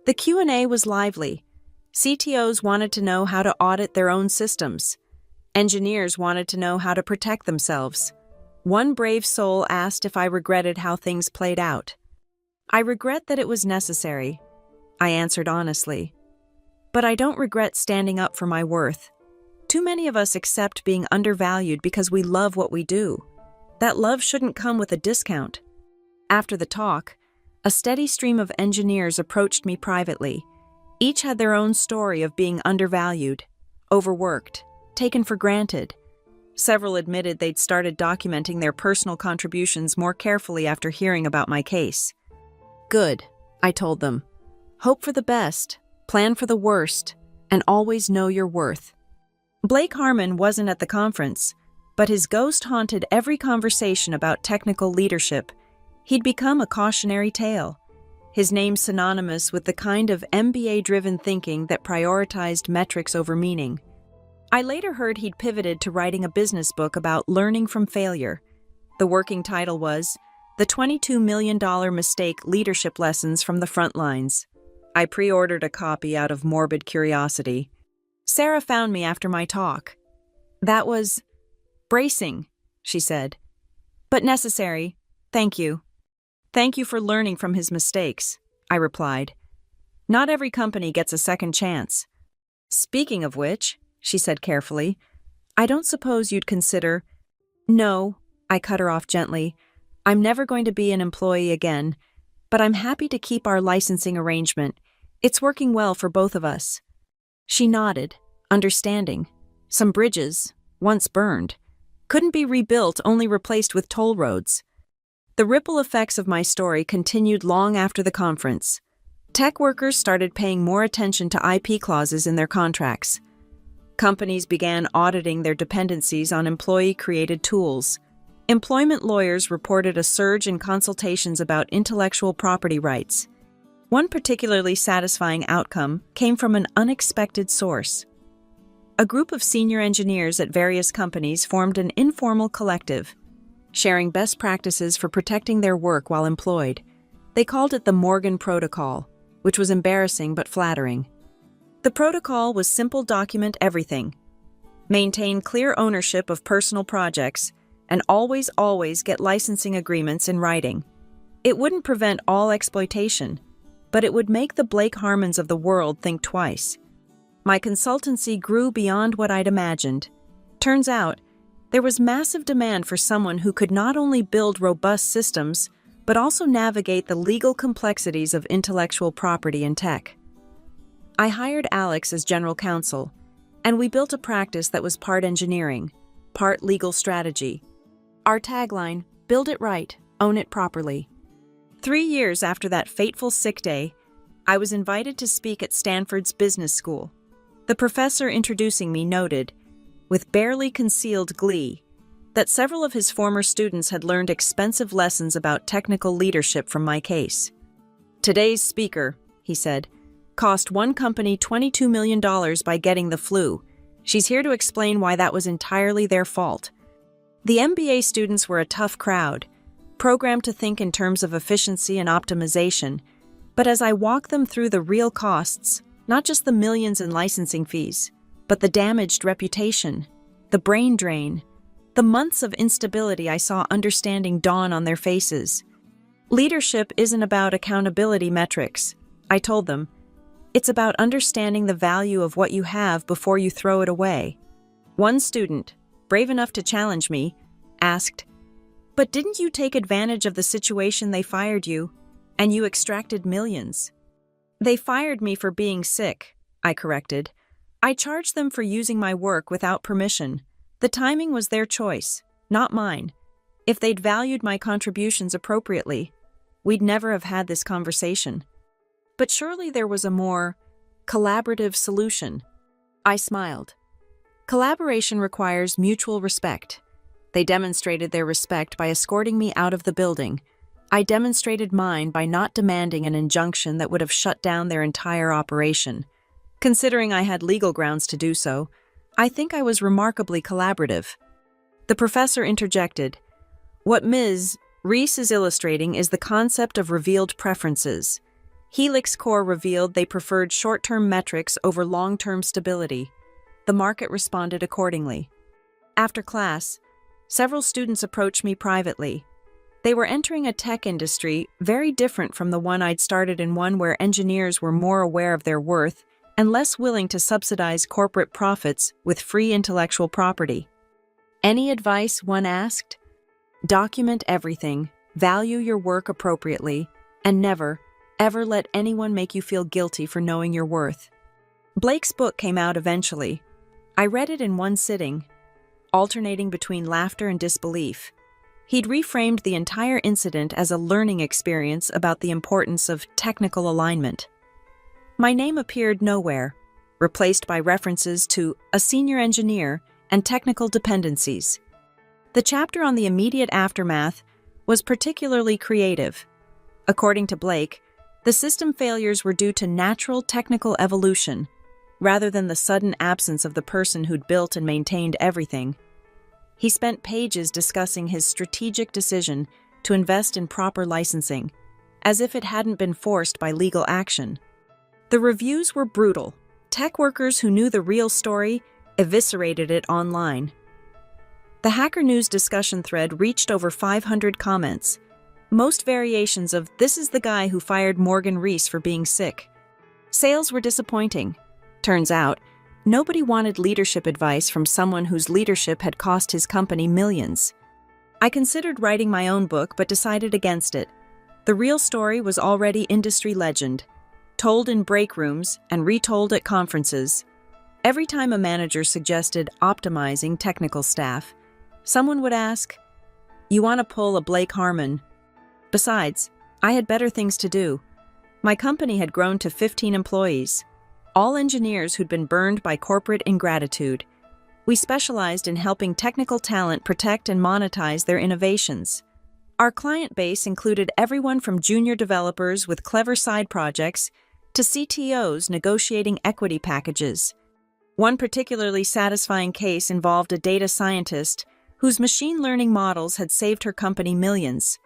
The Q&A was lively. CTOs wanted to know how to audit their own systems. Engineers wanted to know how to protect themselves. One brave soul asked if I regretted how things played out. I regret that it was necessary, I answered honestly. But I don't regret standing up for my worth. Too many of us accept being undervalued because we love what we do. That love shouldn't come with a discount. After the talk, a steady stream of engineers approached me privately. Each had their own story of being undervalued, overworked, taken for granted. Several admitted they'd started documenting their personal contributions more carefully after hearing about my case. Good, I told them. Hope for the best, plan for the worst, and always know your worth. Blake Harmon wasn't at the conference, but his ghost haunted every conversation about technical leadership. He'd become a cautionary tale. His name synonymous with the kind of MBA-driven thinking that prioritized metrics over meaning. I later heard he'd pivoted to writing a business book about learning from failure. The working title was The $22 Million Mistake: Leadership Lessons from the Front Lines. I pre-ordered a copy out of morbid curiosity. Sarah found me after my talk. That was bracing, she said. But necessary. Thank you. Thank you for learning from his mistakes, I replied. Not every company gets a second chance. Speaking of which, she said carefully, I don't suppose you'd consider— No, I cut her off gently. I'm never going to be an employee again, but I'm happy to keep our licensing arrangement. It's working well for both of us. She nodded, understanding. Some bridges, once burned, couldn't be rebuilt, only replaced with toll roads. The ripple effects of my story continued long after the conference. Tech workers started paying more attention to IP clauses in their contracts. Companies began auditing their dependencies on employee-created tools. Employment lawyers reported a surge in consultations about intellectual property rights. One particularly satisfying outcome came from an unexpected source. A group of senior engineers at various companies formed an informal collective, sharing best practices for protecting their work while employed. They called it the Morgan Protocol, which was embarrassing but flattering. The protocol was simple: document everything, maintain clear ownership of personal projects, and always get licensing agreements in writing. It wouldn't prevent all exploitation, but it would make the Blake Harmons of the world think twice. My consultancy grew beyond what I'd imagined. Turns out, there was massive demand for someone who could not only build robust systems, but also navigate the legal complexities of intellectual property in tech. I hired Alex as general counsel, and we built a practice that was part engineering, part legal strategy. Our tagline, build it right, own it properly. 3 years after that fateful sick day, I was invited to speak at Stanford's business school. The professor introducing me noted, with barely concealed glee, that several of his former students had learned expensive lessons about technical leadership from my case. Today's speaker, he said, cost one company $22 million by getting the flu. She's here to explain why that was entirely their fault. The MBA students were a tough crowd, programmed to think in terms of efficiency and optimization, but as I walked them through the real costs, not just the millions in licensing fees, but the damaged reputation, the brain drain, the months of instability, I saw understanding dawn on their faces. Leadership isn't about accountability metrics, I told them. It's about understanding the value of what you have before you throw it away. One student, brave enough to challenge me, asked, "But didn't you take advantage of the situation they fired you?" And you extracted millions. They fired me for being sick, I corrected. I charged them for using my work without permission. The timing was their choice, not mine. If they'd valued my contributions appropriately, we'd never have had this conversation. But surely there was a more collaborative solution. I smiled. Collaboration requires mutual respect. They demonstrated their respect by escorting me out of the building. I demonstrated mine by not demanding an injunction that would have shut down their entire operation. Considering I had legal grounds to do so, I think I was remarkably collaborative. The professor interjected. What Ms. Reese is illustrating is the concept of revealed preferences. Helix Core revealed they preferred short-term metrics over long-term stability. The market responded accordingly. After class, several students approached me privately. They were entering a tech industry very different from the one I'd started in, one where engineers were more aware of their worth and less willing to subsidize corporate profits with free intellectual property. Any advice, one asked? Document everything, value your work appropriately, and never, ever let anyone make you feel guilty for knowing your worth. Blake's book came out eventually. I read it in one sitting, alternating between laughter and disbelief. He'd reframed the entire incident as a learning experience about the importance of technical alignment. My name appeared nowhere, replaced by references to a senior engineer and technical dependencies. The chapter on the immediate aftermath was particularly creative. According to Blake, the system failures were due to natural technical evolution, rather than the sudden absence of the person who'd built and maintained everything. He spent pages discussing his strategic decision to invest in proper licensing, as if it hadn't been forced by legal action. The reviews were brutal. Tech workers who knew the real story eviscerated it online. The Hacker News discussion thread reached over 500 comments, most variations of "This is the guy who fired Morgan Reese for being sick." Sales were disappointing. Turns out, nobody wanted leadership advice from someone whose leadership had cost his company millions. I considered writing my own book but decided against it. The real story was already industry legend, told in break rooms and retold at conferences. Every time a manager suggested optimizing technical staff, someone would ask, "You want to pull a Blake Harmon?" Besides, I had better things to do. My company had grown to 15 employees, all engineers who'd been burned by corporate ingratitude. We specialized in helping technical talent protect and monetize their innovations. Our client base included everyone from junior developers with clever side projects to CTOs negotiating equity packages. One particularly satisfying case involved a data scientist whose machine learning models had saved her company millions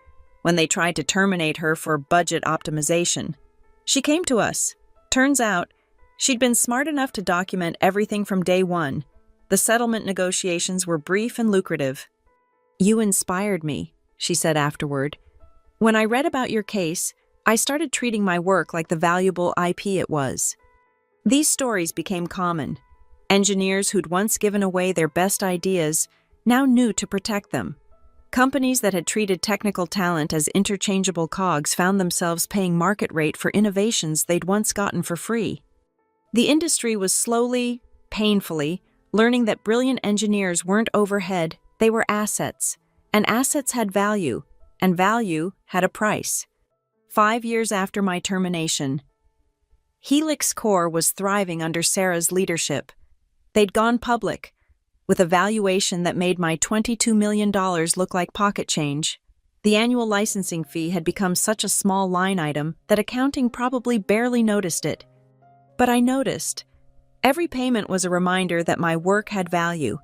when they tried to terminate her for budget optimization. She came to us. Turns out, she'd been smart enough to document everything from day one. The settlement negotiations were brief and lucrative. "You inspired me," she said afterward. "When I read about your case, I started treating my work like the valuable IP it was." These stories became common. Engineers who'd once given away their best ideas now knew to protect them. Companies that had treated technical talent as interchangeable cogs found themselves paying market rate for innovations they'd once gotten for free. The industry was slowly, painfully, learning that brilliant engineers weren't overhead, they were assets, and assets had value, and value had a price. 5 years after my termination, Helix Core was thriving under Sarah's leadership. They'd gone public, with a valuation that made my $22 million look like pocket change. The annual licensing fee had become such a small line item that accounting probably barely noticed it. But I noticed. Every payment was a reminder that my work had value,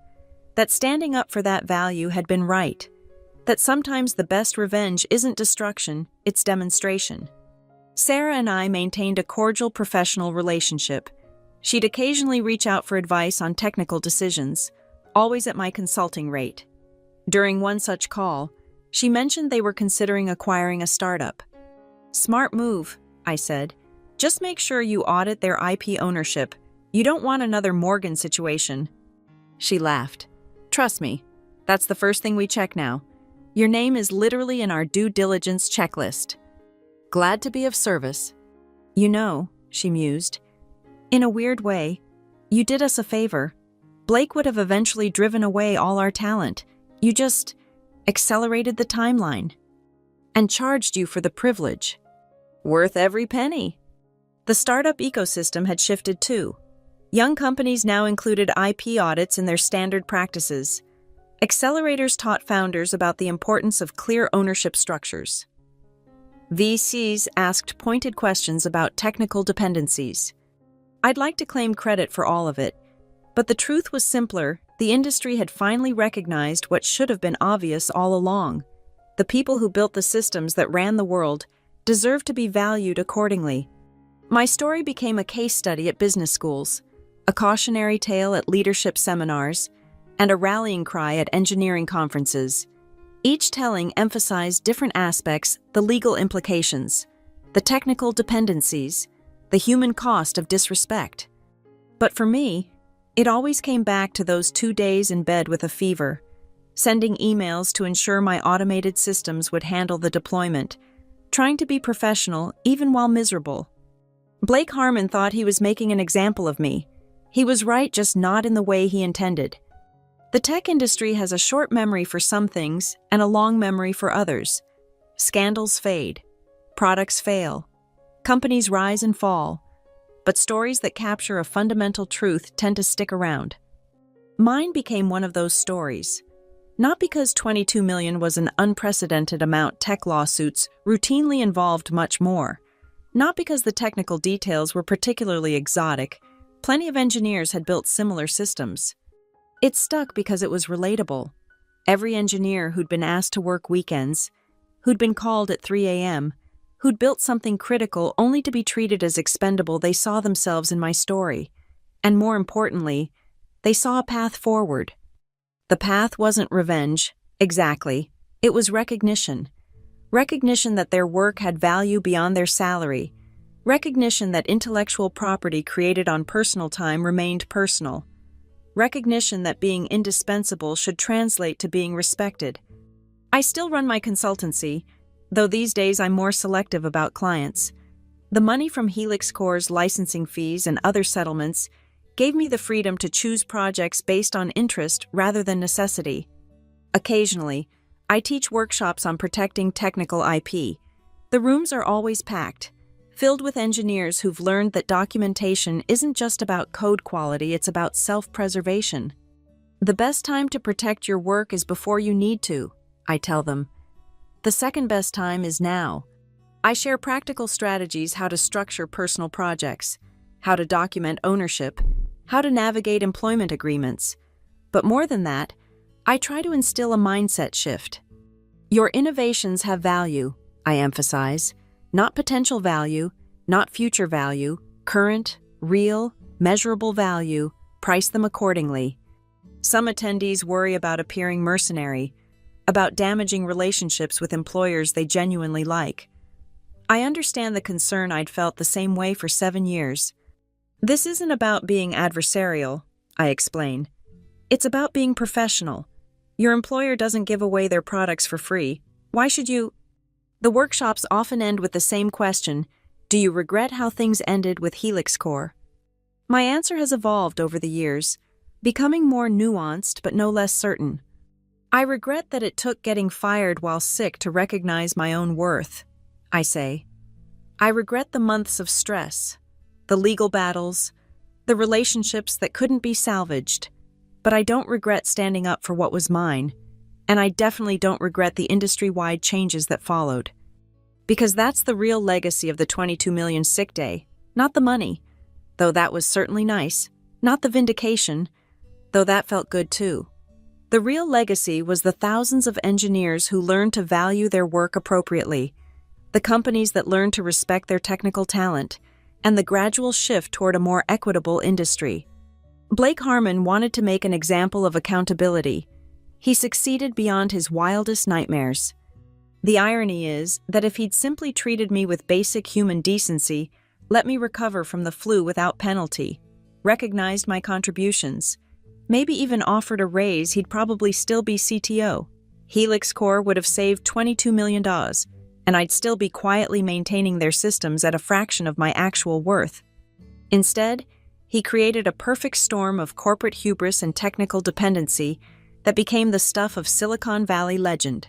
that standing up for that value had been right, that sometimes the best revenge isn't destruction, it's demonstration. Sarah and I maintained a cordial professional relationship. She'd occasionally reach out for advice on technical decisions, always at my consulting rate. During one such call, she mentioned they were considering acquiring a startup. "Smart move," I said. "Just make sure you audit their IP ownership. You don't want another Morgan situation." She laughed. "Trust me, that's the first thing we check now. Your name is literally in our due diligence checklist." Glad to be of service. You know, she mused, in a weird way, you did us a favor. Blake would have eventually driven away all our talent. You just accelerated the timeline and charged you for the privilege. Worth every penny. The startup ecosystem had shifted too. Young companies now included IP audits in their standard practices. Accelerators taught founders about the importance of clear ownership structures. VCs asked pointed questions about technical dependencies. I'd like to claim credit for all of it, but the truth was simpler. The industry had finally recognized what should have been obvious all along. The people who built the systems that ran the world deserved to be valued accordingly. My story became a case study at business schools, a cautionary tale at leadership seminars, and a rallying cry at engineering conferences. Each telling emphasized different aspects: the legal implications, the technical dependencies, the human cost of disrespect. But for me, it always came back to those 2 days in bed with a fever, sending emails to ensure my automated systems would handle the deployment, trying to be professional even while miserable. Blake Harmon thought he was making an example of me. He was right, just not in the way he intended. The tech industry has a short memory for some things and a long memory for others. Scandals fade. Products fail. Companies rise and fall. But stories that capture a fundamental truth tend to stick around. Mine became one of those stories. Not because $22 million was an unprecedented amount. Tech lawsuits routinely involved much more. Not because the technical details were particularly exotic. Plenty of engineers had built similar systems. It stuck because it was relatable. Every engineer who'd been asked to work weekends, who'd been called at 3 a.m., who'd built something critical only to be treated as expendable, they saw themselves in my story. And more importantly, they saw a path forward. The path wasn't revenge, exactly. It was recognition. Recognition that their work had value beyond their salary. Recognition that intellectual property created on personal time remained personal. Recognition that being indispensable should translate to being respected. I still run my consultancy, though these days I'm more selective about clients. The money from Helix Core's licensing fees and other settlements gave me the freedom to choose projects based on interest rather than necessity. Occasionally, I teach workshops on protecting technical IP. The rooms are always packed, filled with engineers who've learned that documentation isn't just about code quality, it's about self-preservation. The best time to protect your work is before you need to, I tell them. The second best time is now. I share practical strategies: how to structure personal projects, how to document ownership, how to navigate employment agreements. But more than that, I try to instill a mindset shift. Your innovations have value, I emphasize. Not potential value, not future value, current, real, measurable value. Price them accordingly. Some attendees worry about appearing mercenary, about damaging relationships with employers they genuinely like. I understand the concern. I'd felt the same way for 7 years. This isn't about being adversarial, I explain. It's about being professional. Your employer doesn't give away their products for free. Why should you? The workshops often end with the same question: do you regret how things ended with Helix Core? My answer has evolved over the years, becoming more nuanced but no less certain. I regret that it took getting fired while sick to recognize my own worth, I say. I regret the months of stress, the legal battles, the relationships that couldn't be salvaged. But I don't regret standing up for what was mine, and I definitely don't regret the industry-wide changes that followed. Because that's the real legacy of the 22 million sick day, not the money, though that was certainly nice, not the vindication, though that felt good too. The real legacy was the thousands of engineers who learned to value their work appropriately, the companies that learned to respect their technical talent, and the gradual shift toward a more equitable industry. Blake Harmon wanted to make an example of accountability. He succeeded beyond his wildest nightmares. The irony is that if he'd simply treated me with basic human decency, let me recover from the flu without penalty, recognized my contributions, maybe even offered a raise, he'd probably still be CTO. Helix Core would have saved $22 million, and I'd still be quietly maintaining their systems at a fraction of my actual worth. Instead, he created a perfect storm of corporate hubris and technical dependency that became the stuff of Silicon Valley legend.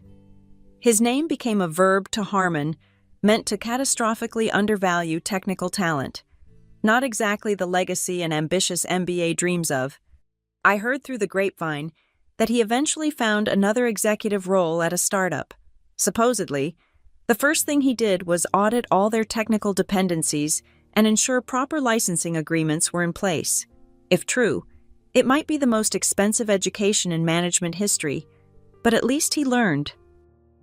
His name became a verb to harmon, meant to catastrophically undervalue technical talent. Not exactly the legacy an ambitious MBA dreams of. I heard through the grapevine that he eventually found another executive role at a startup. Supposedly, the first thing he did was audit all their technical dependencies and ensure proper licensing agreements were in place. If true, it might be the most expensive education in management history, but at least he learned.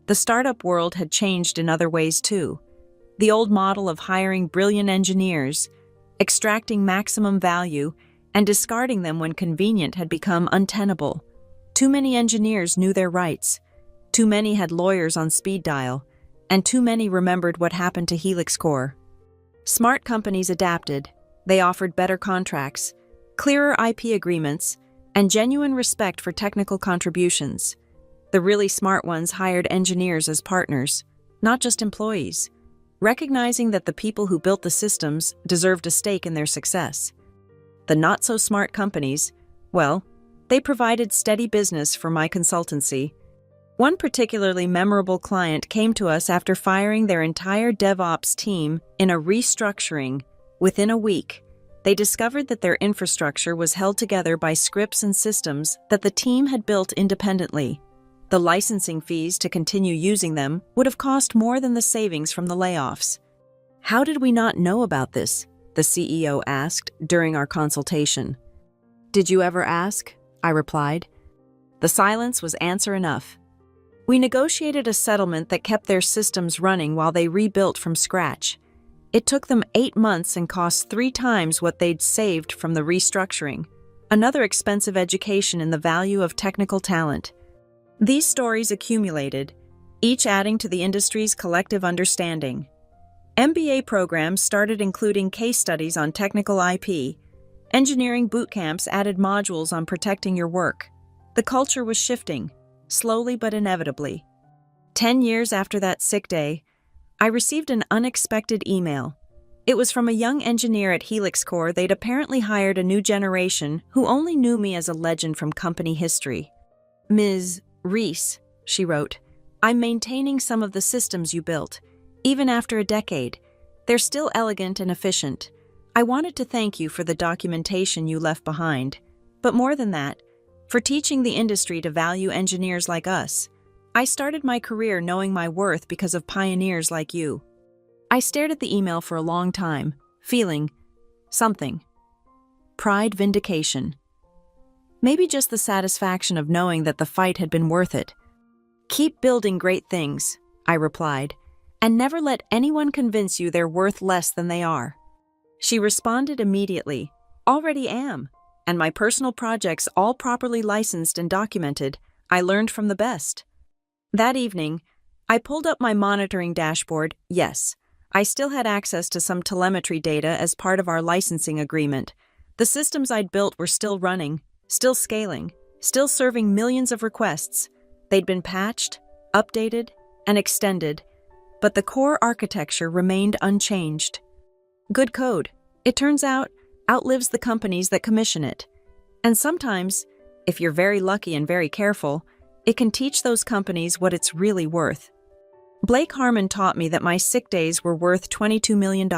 The startup world had changed in other ways too. The old model of hiring brilliant engineers, extracting maximum value, and discarding them when convenient had become untenable. Too many engineers knew their rights. Too many had lawyers on speed dial, and too many remembered what happened to Helix Core. Smart companies adapted. They offered better contracts, clearer IP agreements, and genuine respect for technical contributions. The really smart ones hired engineers as partners, not just employees, recognizing that the people who built the systems deserved a stake in their success. The not-so-smart companies, well, they provided steady business for my consultancy. One particularly memorable client came to us after firing their entire DevOps team in a restructuring. Within a week, they discovered that their infrastructure was held together by scripts and systems that the team had built independently. The licensing fees to continue using them would have cost more than the savings from the layoffs. "How did we not know about this?" the CEO asked during our consultation. "Did you ever ask?" I replied. The silence was answer enough. We negotiated a settlement that kept their systems running while they rebuilt from scratch. It took them 8 months and cost 3 times what they'd saved from the restructuring. Another expensive education in the value of technical talent. These stories accumulated, each adding to the industry's collective understanding. MBA programs started including case studies on technical IP. Engineering boot camps added modules on protecting your work. The culture was shifting, slowly but inevitably. 10 years after that sick day, I received an unexpected email. It was from a young engineer at Helix Core. They'd apparently hired a new generation who only knew me as a legend from company history. "Ms. Reese," she wrote, "I'm maintaining some of the systems you built. Even after a decade, they're still elegant and efficient. I wanted to thank you for the documentation you left behind. But more than that, for teaching the industry to value engineers like us. I started my career knowing my worth because of pioneers like you." I stared at the email for a long time, feeling something. Pride, vindication. Maybe just the satisfaction of knowing that the fight had been worth it. "Keep building great things," I replied, "and never let anyone convince you they're worth less than they are." She responded immediately, "Already am, and my personal projects all properly licensed and documented. I learned from the best." That evening, I pulled up my monitoring dashboard. Yes, I still had access to some telemetry data as part of our licensing agreement. The systems I'd built were still running, still scaling, still serving millions of requests. They'd been patched, updated, and extended, but the core architecture remained unchanged. Good code, it turns out, outlives the companies that commission it. And sometimes, if you're very lucky and very careful, it can teach those companies what it's really worth. Blake Harmon taught me that my sick days were worth $22 million.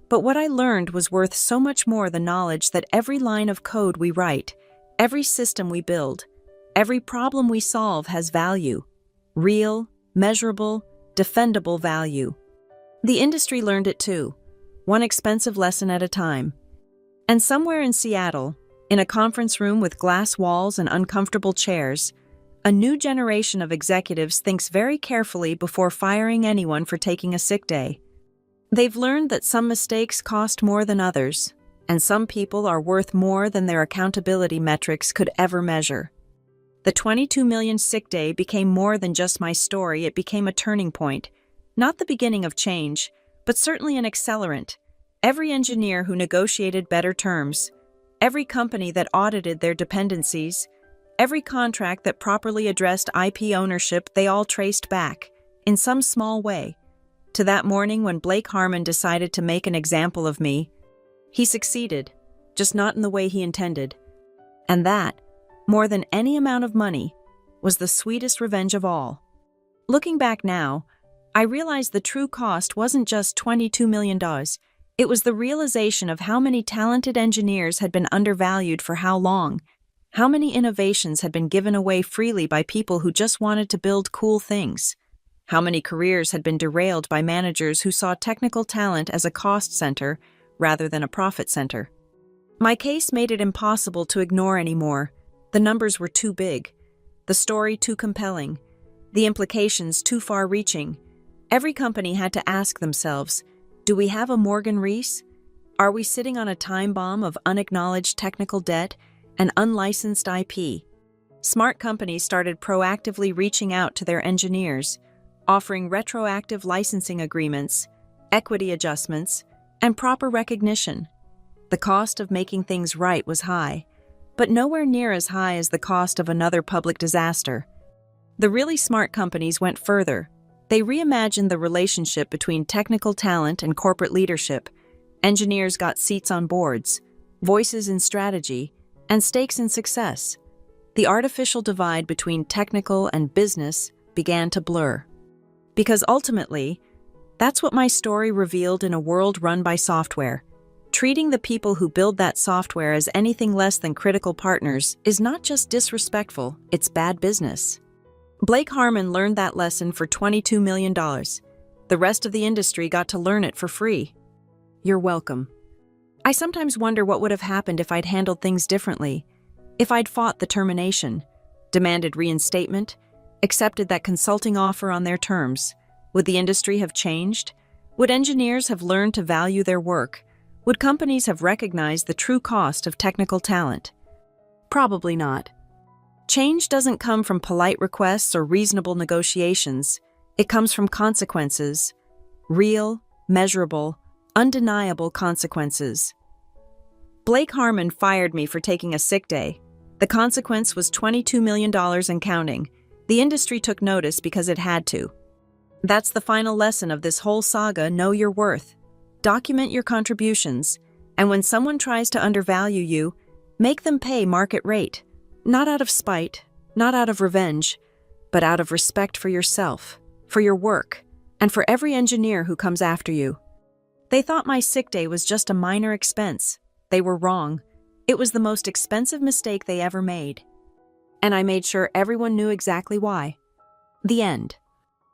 But what I learned was worth so much more: the knowledge that every line of code we write, every system we build, every problem we solve has value. Real, measurable, defendable value. The industry learned it too, one expensive lesson at a time. And somewhere in Seattle, in a conference room with glass walls and uncomfortable chairs, a new generation of executives thinks very carefully before firing anyone for taking a sick day. They've learned that some mistakes cost more than others, and some people are worth more than their accountability metrics could ever measure. The 22 million sick day became more than just my story. It became a turning point, not the beginning of change, but certainly an accelerant. Every engineer who negotiated better terms, every company that audited their dependencies, every contract that properly addressed IP ownership, they all traced back. in some small way. To that morning when Blake Harmon decided to make an example of me, he succeeded, just not in the way he intended. And that, more than any amount of money, was the sweetest revenge of all. Looking back now, I realized the true cost wasn't just $22 million. It was the realization of how many talented engineers had been undervalued for how long, how many innovations had been given away freely by people who just wanted to build cool things, how many careers had been derailed by managers who saw technical talent as a cost center rather than a profit center. My case made it impossible to ignore anymore. The numbers were too big, the story too compelling, the implications too far-reaching. Every company had to ask themselves, do we have a Morgan Reese? Are we sitting on a time bomb of unacknowledged technical debt and unlicensed IP? Smart companies started proactively reaching out to their engineers, offering retroactive licensing agreements, equity adjustments, and proper recognition. The cost of making things right was high, but nowhere near as high as the cost of another public disaster. The really smart companies went further. They reimagined the relationship between technical talent and corporate leadership. Engineers got seats on boards, voices in strategy, and stakes in success. The artificial divide between technical and business began to blur. Because ultimately, that's what my story revealed in a world run by software. Treating the people who build that software as anything less than critical partners is not just disrespectful, it's bad business. Blake Harmon learned that lesson for $22 million. The rest of the industry got to learn it for free. You're welcome. I sometimes wonder what would have happened if I'd handled things differently. If I'd fought the termination, demanded reinstatement, accepted that consulting offer on their terms. Would the industry have changed? Would engineers have learned to value their work? Would companies have recognized the true cost of technical talent? Probably not. Change doesn't come from polite requests or reasonable negotiations. It comes from consequences. Real, measurable, undeniable consequences. Blake Harmon fired me for taking a sick day. The consequence was $22 million and counting. The industry took notice because it had to. That's the final lesson of this whole saga. Know your worth. Document your contributions. And when someone tries to undervalue you, make them pay market rate. Not out of spite, not out of revenge, but out of respect for yourself, for your work, and for every engineer who comes after you. They thought my sick day was just a minor expense. They were wrong. It was the most expensive mistake they ever made. And I made sure everyone knew exactly why. The end.